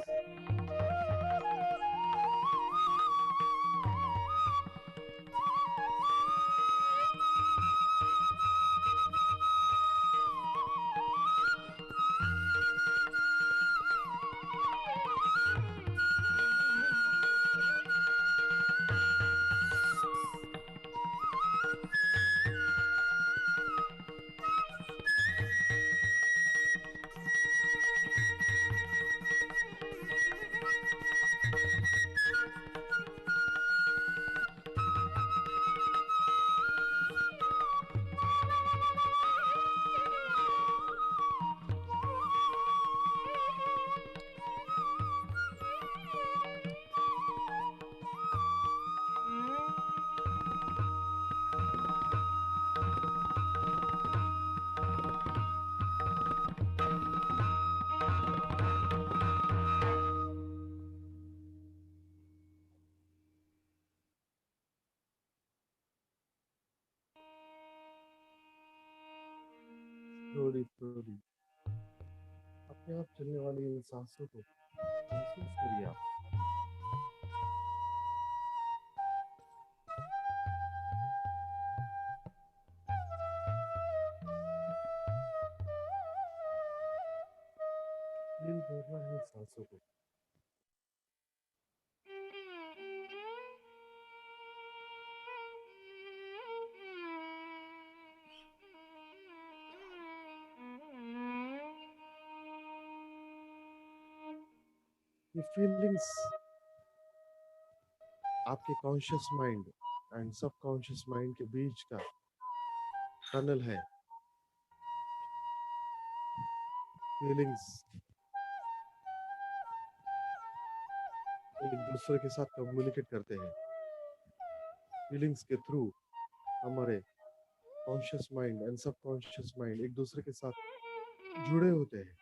स्लोली स्लोली अपने आप चलने वाली इन सांसों को महसूस करिए आप। फील करना है इन सांसों को। ये फीलिंग्स आपके conscious mind and subconscious mind के बीच का टनल है। फीलिंग्स एक दूसरे के साथ कम्युनिकेट करते हैं। फीलिंग्स के थ्रू हमारे conscious mind and subconscious mind एक दूसरे के साथ जुड़े होते हैं।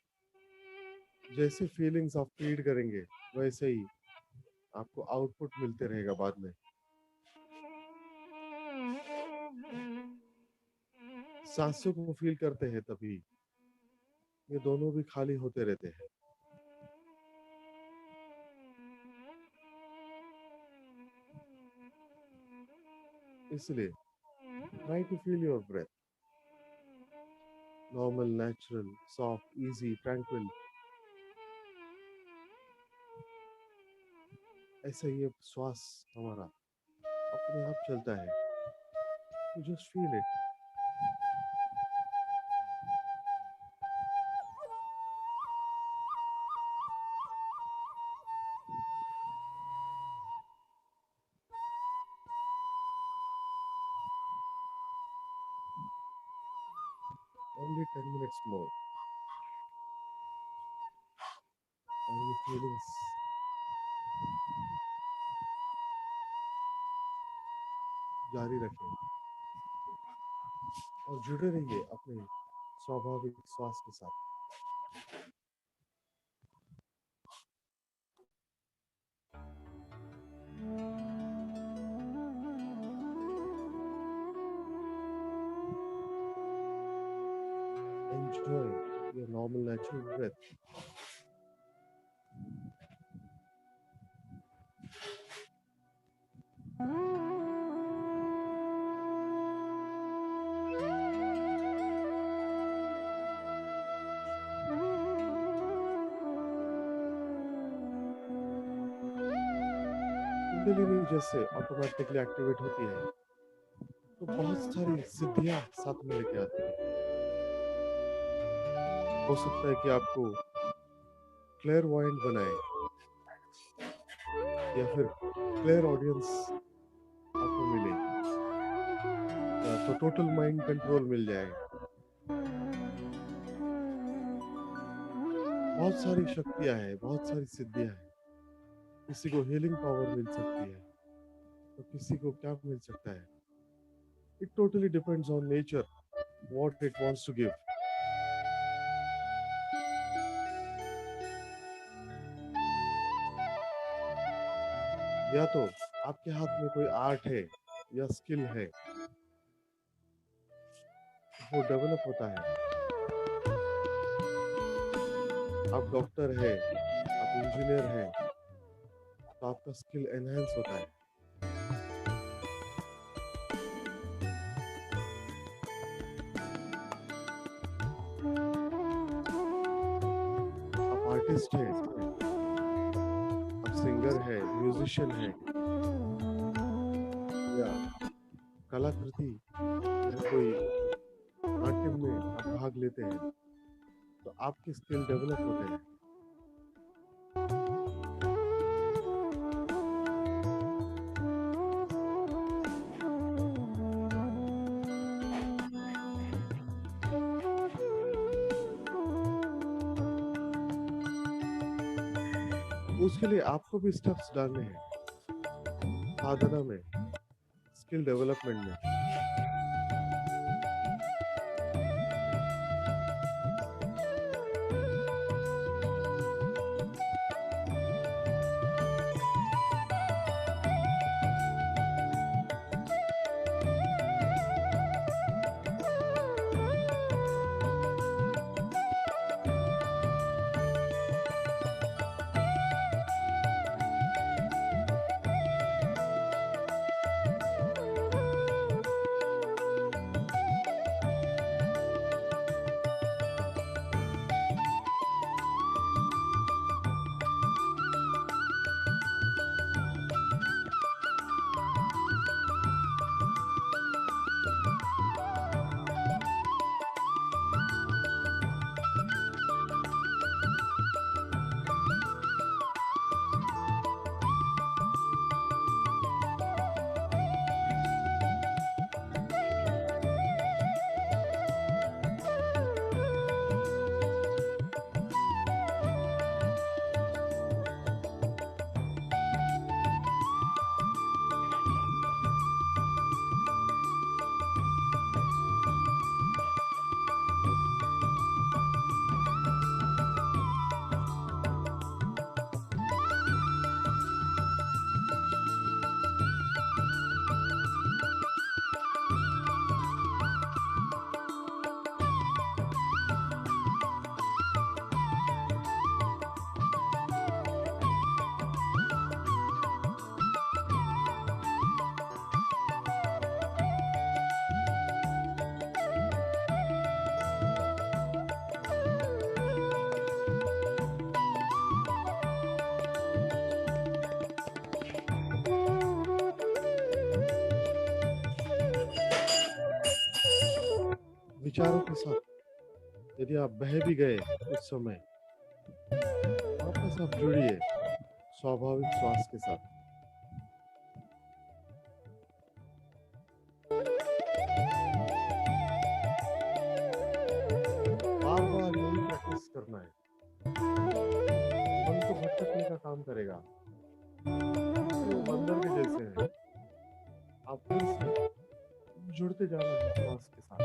जैसे फीलिंग्स आप फीड करेंगे वैसे ही आपको आउटपुट मिलते रहेगा बाद में। सांसों को फील करते हैं तभी ये दोनों भी खाली होते रहते हैं। इसलिए try to feel your breath. Normal, natural, soft, easy, tranquil. ऐसा ही अब श्वास हमारा अपने आप चलता है। You just feel it. Only 10 minutes more. And your feelings जारी रखें और जुड़े रहिए अपने स्वाभाविक श्वास के साथ। Enjoy your normal natural breath. Kundalini जैसे ऑटोमेटिकली एक्टिवेट होती है तो बहुत सारी सिद्धियां साथ में लेके आती है। हो सकता है कि आपको क्लेयरवॉयंट बनाए या फिर क्लियर ऑडियंस आपको मिले या तो टोटल माइंड कंट्रोल मिल जाए। बहुत सारी शक्तियां हैं, बहुत सारी सिद्धियां हैं। किसी को हीलिंग पावर मिल सकती है तो किसी को क्या मिल सकता है। It totally depends on nature what it wants to give. या तो आपके हाथ में कोई आर्ट है या स्किल है वो डेवलप होता है। आप डॉक्टर है, आप इंजीनियर है, तो आपका स्किल एनहेंस होता है। आप आर्टिस्ट है, आप सिंगर है, म्यूजिशियन है, या कलाकृति या कोई नाट्य में आप भाग लेते हैं, तो आपके स्किल डेवलप होते हैं। उसके लिए आपको भी स्टेप्स डालने हैं साधना में, स्किल डेवलपमेंट में। विचारों के साथ यदि आप बह भी गए उस समय, वापस आप जुड़िए स्वाभाविक श्वास के साथ। बार बार यही प्रैक्टिस करना है। मन तो भटकने का काम करेगा, वो बंदर के जैसे है। आप फिर से जुड़ते जाना है श्वास के साथ।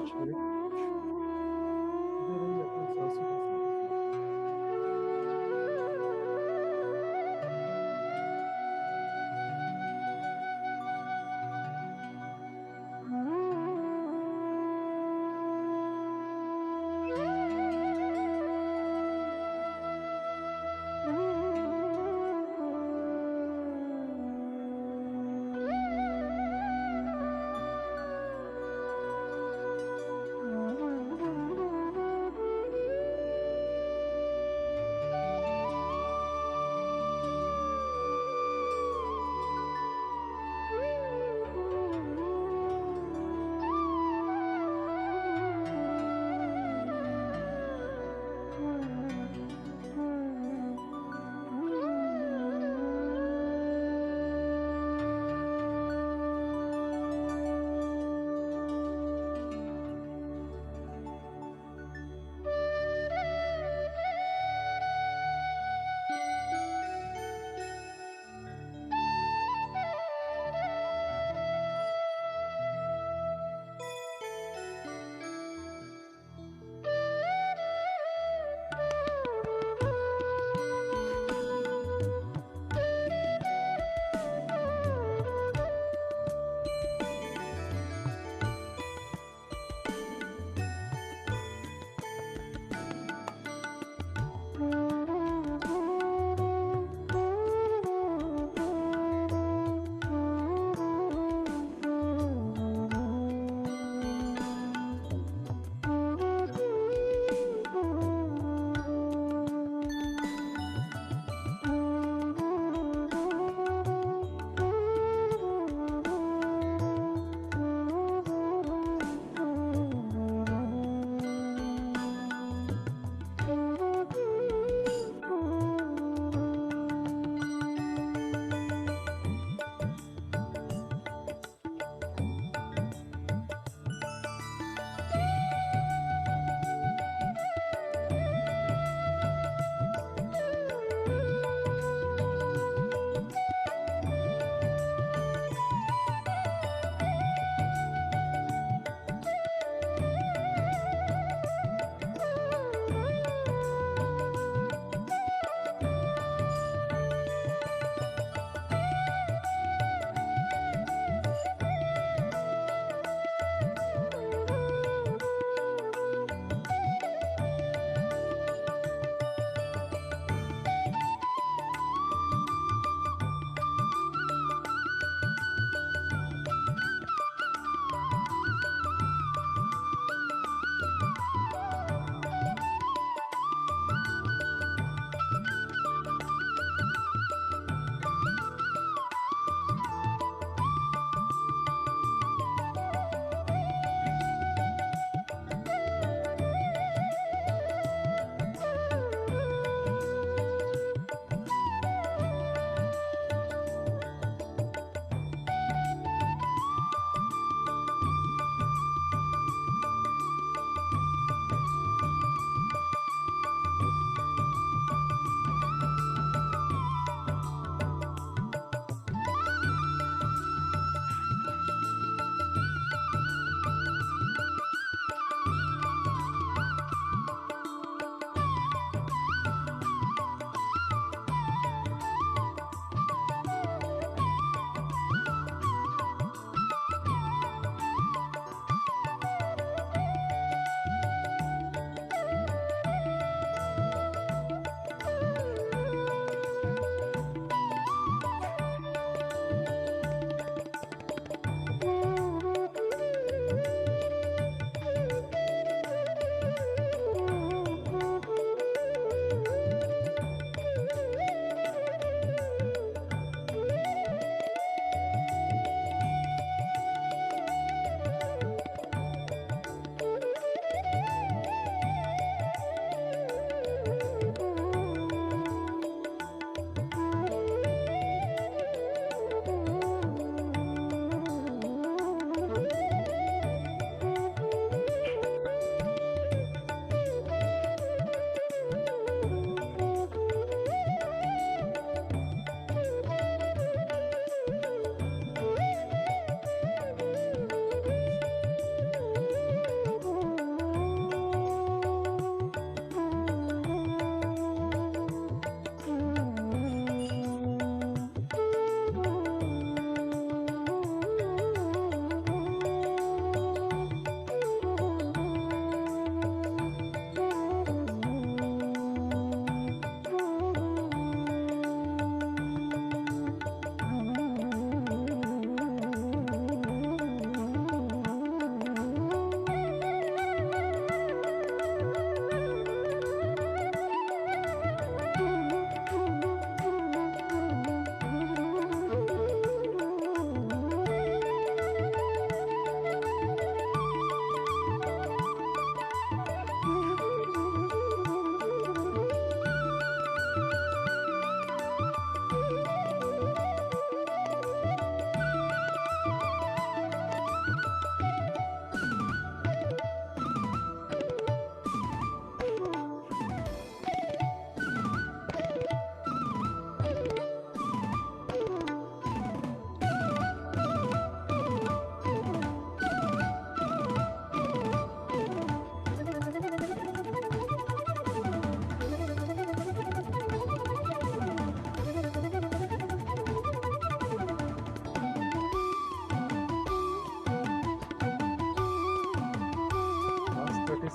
5 मिनट इधर रहिए, अपने सांसों का ध्यान रखिए।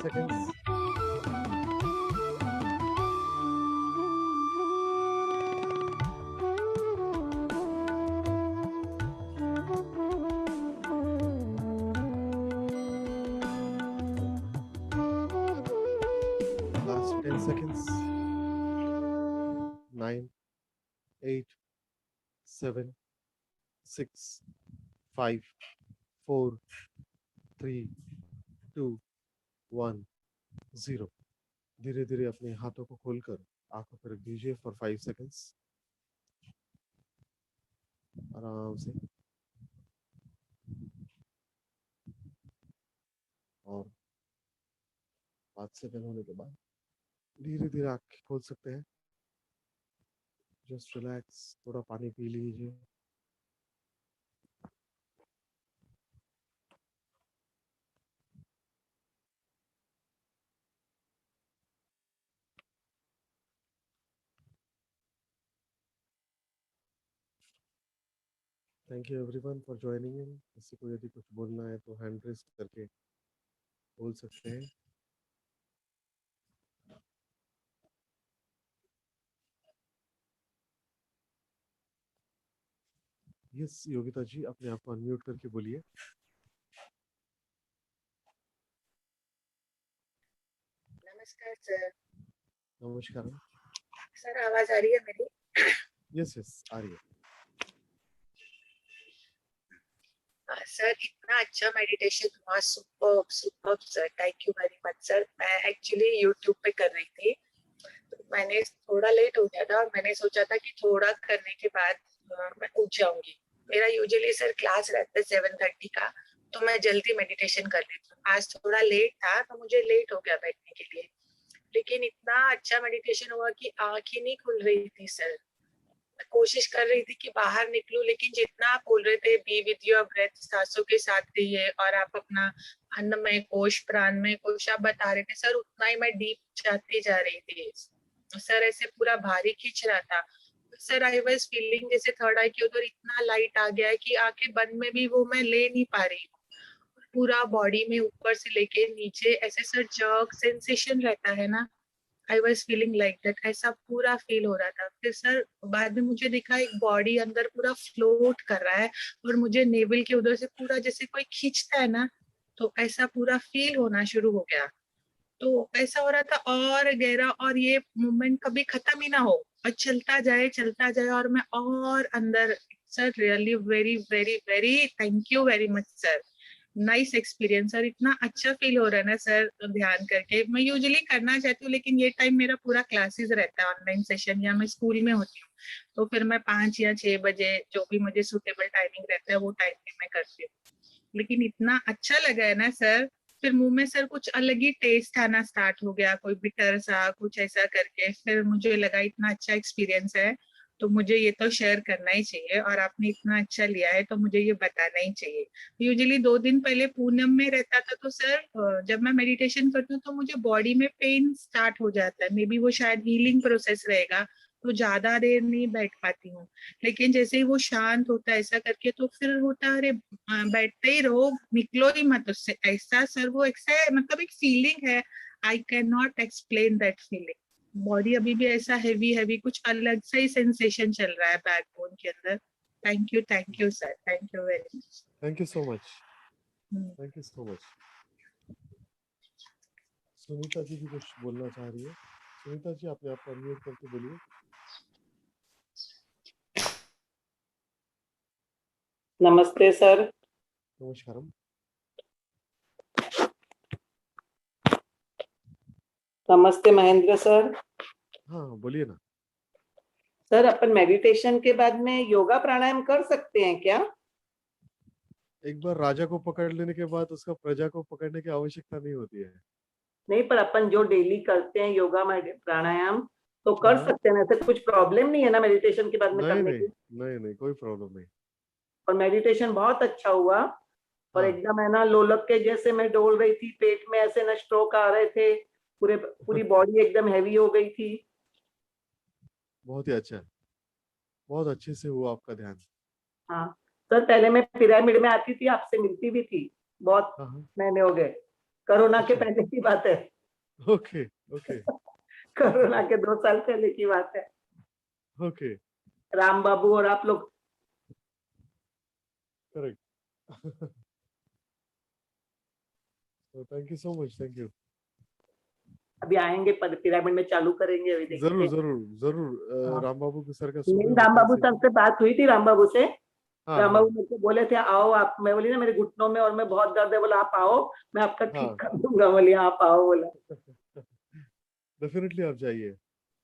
seconds. Last 10 seconds. 9, 8, 7, 6, 5, 4, 3, 2, 1, 0. धीरे धीरे अपने हाथों को खोलकर आंखों पर रख दीजिए फॉर 5 सेकेंड्स। आराम से। और 5 सेकंड होने के बाद धीरे धीरे आंखें खोल सकते हैं। जस्ट रिलैक्स, थोड़ा पानी पी लीजिए। Thank you everyone for joining in. किसी को यदि कुछ बोलना है तो हैंड रेस करके बोल सकते हैं। यस योगिता जी, अपने आप को अनम्यूट करके बोलिए। नमस्कार सर। नमस्कार। सर आवाज आ रही है मेरी? यस यस आ रही है। सर इतना अच्छा मेडिटेशन हुआ, superb superb sir, thank you very much sir. मैं एक्चुअली यूट्यूब पे कर रही थी, तो मैंने थोड़ा लेट हो गया था और मैंने सोचा था कि थोड़ा करने के बाद मैं उठ जाऊंगी। मेरा यूजुअली सर क्लास रहता है 7:30 का, तो मैं जल्दी मेडिटेशन कर लेती हूँ। आज थोड़ा लेट था तो मुझे लेट हो गया बैठने के लिए, लेकिन इतना अच्छा मेडिटेशन हुआ कि आँख ही नहीं खुल रही थी सर। मैं कोशिश कर रही थी कि बाहर निकलूं, लेकिन जितना आप बोल रहे थे बी विद योर ब्रेथ, सांसों के साथ रहिए और आप अपना अन्नमय कोश प्राणमय कोश आप बता रहे थे सर, उतना ही मैं डीप जाती जा रही थी सर। ऐसे पूरा भारी खींच रहा था सर। आई वाज फीलिंग जैसे थर्ड आई के उधर इतना लाइट आ गया है कि आंखें बंद में भी वो मैं ले नहीं पा रही हूँ। पूरा बॉडी में ऊपर से लेके नीचे ऐसे सर जर्क सेंसेशन रहता है ना, I was feeling like that, ऐसा पूरा फील हो रहा था। फिर सर बाद में मुझे दिखा एक बॉडी अंदर पूरा फ्लोट कर रहा है और मुझे नेवल के उधर से पूरा जैसे कोई खींचता है ना, तो ऐसा पूरा फील होना शुरू हो गया। तो ऐसा हो रहा था और गहरा, और ये मूवमेंट कभी खत्म ही ना हो और चलता जाए और मैं और अंदर। Sir really very very very thank you very much sir. Nice experience sir, इतना अच्छा फील हो रहा है ना सर ध्यान करके। मैं यूजुअली करना चाहती हूँ, लेकिन ये टाइम मेरा पूरा क्लासेस रहता है, ऑनलाइन सेशन, या मैं स्कूल में होती हूँ, तो फिर मैं 5 या 6 बजे जो भी मुझे सुटेबल टाइमिंग रहता है वो टाइम पे मैं करती हूँ। लेकिन इतना अच्छा लगा है ना सर, फिर मुंह में सर कुछ अलग ही टेस्ट आना स्टार्ट हो गया, कोई बिटर सा कुछ ऐसा करके। फिर मुझे लगा इतना अच्छा एक्सपीरियंस है तो मुझे ये तो शेयर करना ही चाहिए, और आपने इतना अच्छा लिया है तो मुझे ये बताना ही चाहिए। यूजुअली 2 दिन पहले पूनम में रहता था, तो सर जब मैं मेडिटेशन करती हूँ तो मुझे बॉडी में पेन स्टार्ट हो जाता है। मे बी वो शायद हीलिंग प्रोसेस रहेगा, तो ज्यादा देर नहीं बैठ पाती हूँ। लेकिन जैसे ही वो शांत होता है ऐसा करके, तो फिर होता है अरे बैठते ही रहो, निकलो ही मत उससे, ऐसा सर वो ऐसा है, मतलब एक फीलिंग है, I can not explain that feeling. Body अभी भी ऐसा हैवी हैवी कुछ अलग सा ही सेंसेशन चल रहा है बैकबोन के अंदर। Thank you sir, thank you very much. Thank you so much. Thank you so much. Sunita ji भी कुछ बोलना चाह रही है। सुनीता जी, अपने आप को अनम्यूट करके बोलिए। नमस्ते सर। नमस्कार। नमस्ते महेंद्र सर। हाँ बोलिए ना। सर अपन मेडिटेशन के बाद में योगा प्राणायाम कर सकते हैं क्या? एक बार राजा को पकड़ लेने के बाद उसका प्रजा को पकड़ने की आवश्यकता नहीं होती है। नहीं, पर अपन जो डेली करते हैं योगा प्राणायाम तो कर हाँ। सकते हैं, ऐसे कुछ प्रॉब्लम नहीं है ना मेडिटेशन के बाद में नहीं करने नहीं की? नहीं नहीं, कोई प्रॉब्लम नहीं। और मेडिटेशन बहुत अच्छा हुआ, और हाँ। एकदम है ना लोलक के जैसे मैं डोल रही थी, पेट में ऐसे ना स्ट्रोक आ रहे थे, पूरी बॉडी एकदम हैवी हो गई थी। बहुत ही अच्छा, बहुत अच्छे से हुआ आपका ध्यान। हाँ सर, पहले मैं पिरामिड में आती थी, आपसे मिलती भी थी, बहुत हाँ हाँ। महीने हो गए। कोरोना के अच्छा। पहले की बात है, ओके ओके कोरोना के 2 साल पहले की बात है। ओके राम बाबू और आप लोग correct thank you so much thank you अभी आएंगे, पिरामिड में चालू करेंगे, अभी देखते जरूर हैं। जरूर जरूर हाँ। राम बाबू के सर का नहीं, सुबह राम होता है बाबू सर सीधी। से बात हुई थी, राम बाबू से। हाँ राम हाँ बाबू मेरे को बोले थे आओ आप, मैं बोली ना मेरे घुटनों में और मैं बहुत दर्द है, बोला आप आओ, मैं आपका ठीक हाँ कर दूंगा, बोली आप आओ, बोला। डेफिनेटली आप जाइए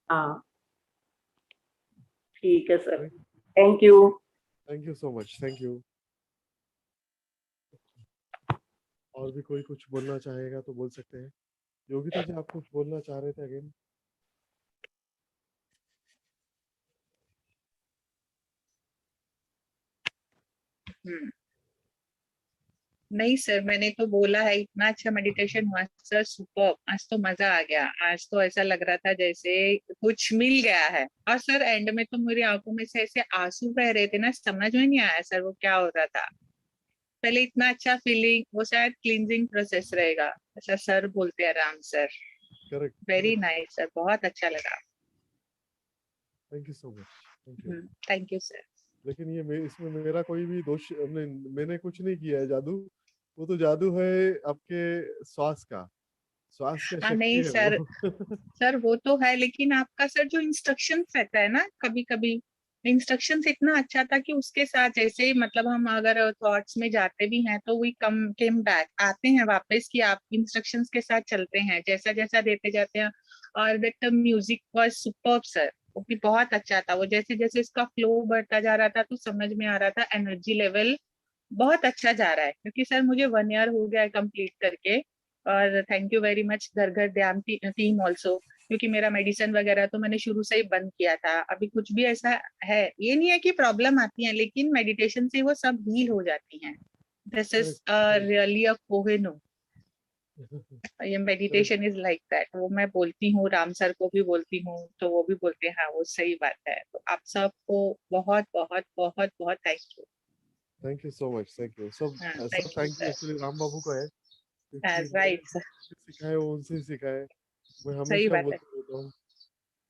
हाँ ठीक है sir, thank you. Thank you so much thank you और भी कोई कुछ बोलना चाहेगा तो बोल सकते हैं योगिता जी आप कुछ बोलना चाह रहे थे अगेन हम्म। नहीं सर, मैंने तो बोला है, इतना अच्छा मेडिटेशन हुआ सर, सुपर। आज तो मजा आ गया, आज तो ऐसा लग रहा था जैसे कुछ मिल गया है। और सर एंड में तो मेरी आंखों में से ऐसे आंसू बह रहे थे ना, समझ में नहीं आया सर वो क्या हो रहा था। पहले इतना अच्छा फीलिंग, वो शायद क्लींजिंग प्रोसेस रहेगा, ऐसा सर बोलते हैं, Ram sir. Correct very nice sir, बहुत अच्छा लगा। Thank you so much thank you thank you sir. लेकिन इसमें मेरा कोई भी दोष मैंने कुछ नहीं किया है जादू वो तो जादू है आपके श्वास का श्वास का हाँ शक्ति नहीं है सर, वो सर वो तो है, लेकिन आपका सर जो इंस्ट्रक्शन रहता है ना, कभी कभी इंस्ट्रक्शंस इतना अच्छा था कि उसके साथ जैसे ही, मतलब हम अगर थॉट्स में जाते भी हैं तो वी कम केम बैक, आते हैं वापस कि आप इंस्ट्रक्शंस के साथ चलते हैं, जैसा जैसा देते जाते हैं। और that music was superb sir, वो भी बहुत अच्छा था। वो जैसे जैसे इसका फ्लो बढ़ता जा रहा था तो समझ में आ रहा था एनर्जी लेवल बहुत अच्छा जा रहा है, क्योंकि सर मुझे 1 ईयर हो गया है कंप्लीट करके। और थैंक यू वेरी मच घर घर ध्यान टीम ऑल्सो, क्योंकि मेरा मेडिसिन वगैरह तो मैंने शुरू से ही बंद किया था। अभी कुछ भी ऐसा है, ये नहीं है कि प्रॉब्लम आती है, लेकिन मेडिटेशन से वो सब हील हो जाती हैं। This is correct correct really a Kohinoor, ये correct meditation is like that. वो मैं बोलती हूँ, राम सर को भी बोलती हूँ, तो वो भी बोलते हैं हाँ वो सही बात है। तो आप सबको बहुत बहुत बहुत बहुत thank you so much thank you सब सब thank you thank you sir. Actually Ram Babu को है क्योंकि मैंने राइट, जिससे सीखा है वो उनसे ही सीखा है मैं सही हमेशा बात है। बोलता रहता हूँ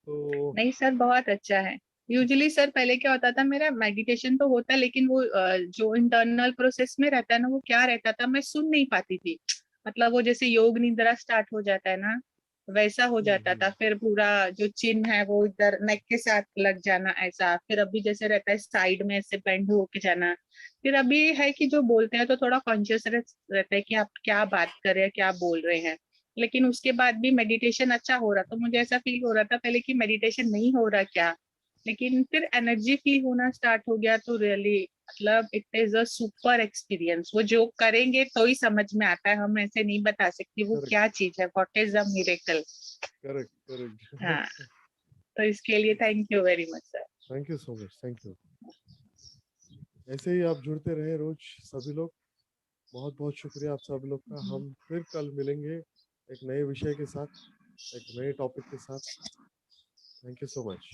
तो नहीं सर, बहुत अच्छा है। यूजुअली सर पहले क्या होता था, मेरा मेडिटेशन तो होता, लेकिन वो जो इंटरनल प्रोसेस में रहता है ना, वो क्या रहता था, मैं सुन नहीं पाती थी। मतलब वो जैसे योग निद्रा स्टार्ट हो जाता है ना, वैसा हो जाता था। फिर पूरा जो चिन्ह है वो इधर नेक के साथ लग जाना, ऐसा। फिर अभी जैसे रहता है साइड में ऐसे बेंड होके जाना। फिर अभी है कि जो बोलते हैं तो थोड़ा कॉन्शियस रहता है कि आप क्या बात कर रहे हैं, क्या बोल रहे हैं। लेकिन उसके बाद भी मेडिटेशन अच्छा हो रहा, तो मुझे ऐसा फील हो रहा था पहले कि मेडिटेशन नहीं हो रहा क्या। लेकिन फिर एनर्जी फील होना स्टार्ट हो गया, तो रियली मतलब it is a super experience. वो जो करेंगे तो ही समझ में आता है, हम ऐसे नहीं बता सकती वो करेक्ट क्या चीज है, what is a miracle. Correct correct हाँ, तो इसके लिए thank you very much sir. Thank you so much thank you ऐसे ही आप जुड़ते रहे रोज सभी लोग बहुत बहुत शुक्रिया आप सब लोग का हम फिर कल मिलेंगे एक नए विषय के साथ एक नए टॉपिक के साथ थैंक यू सो मच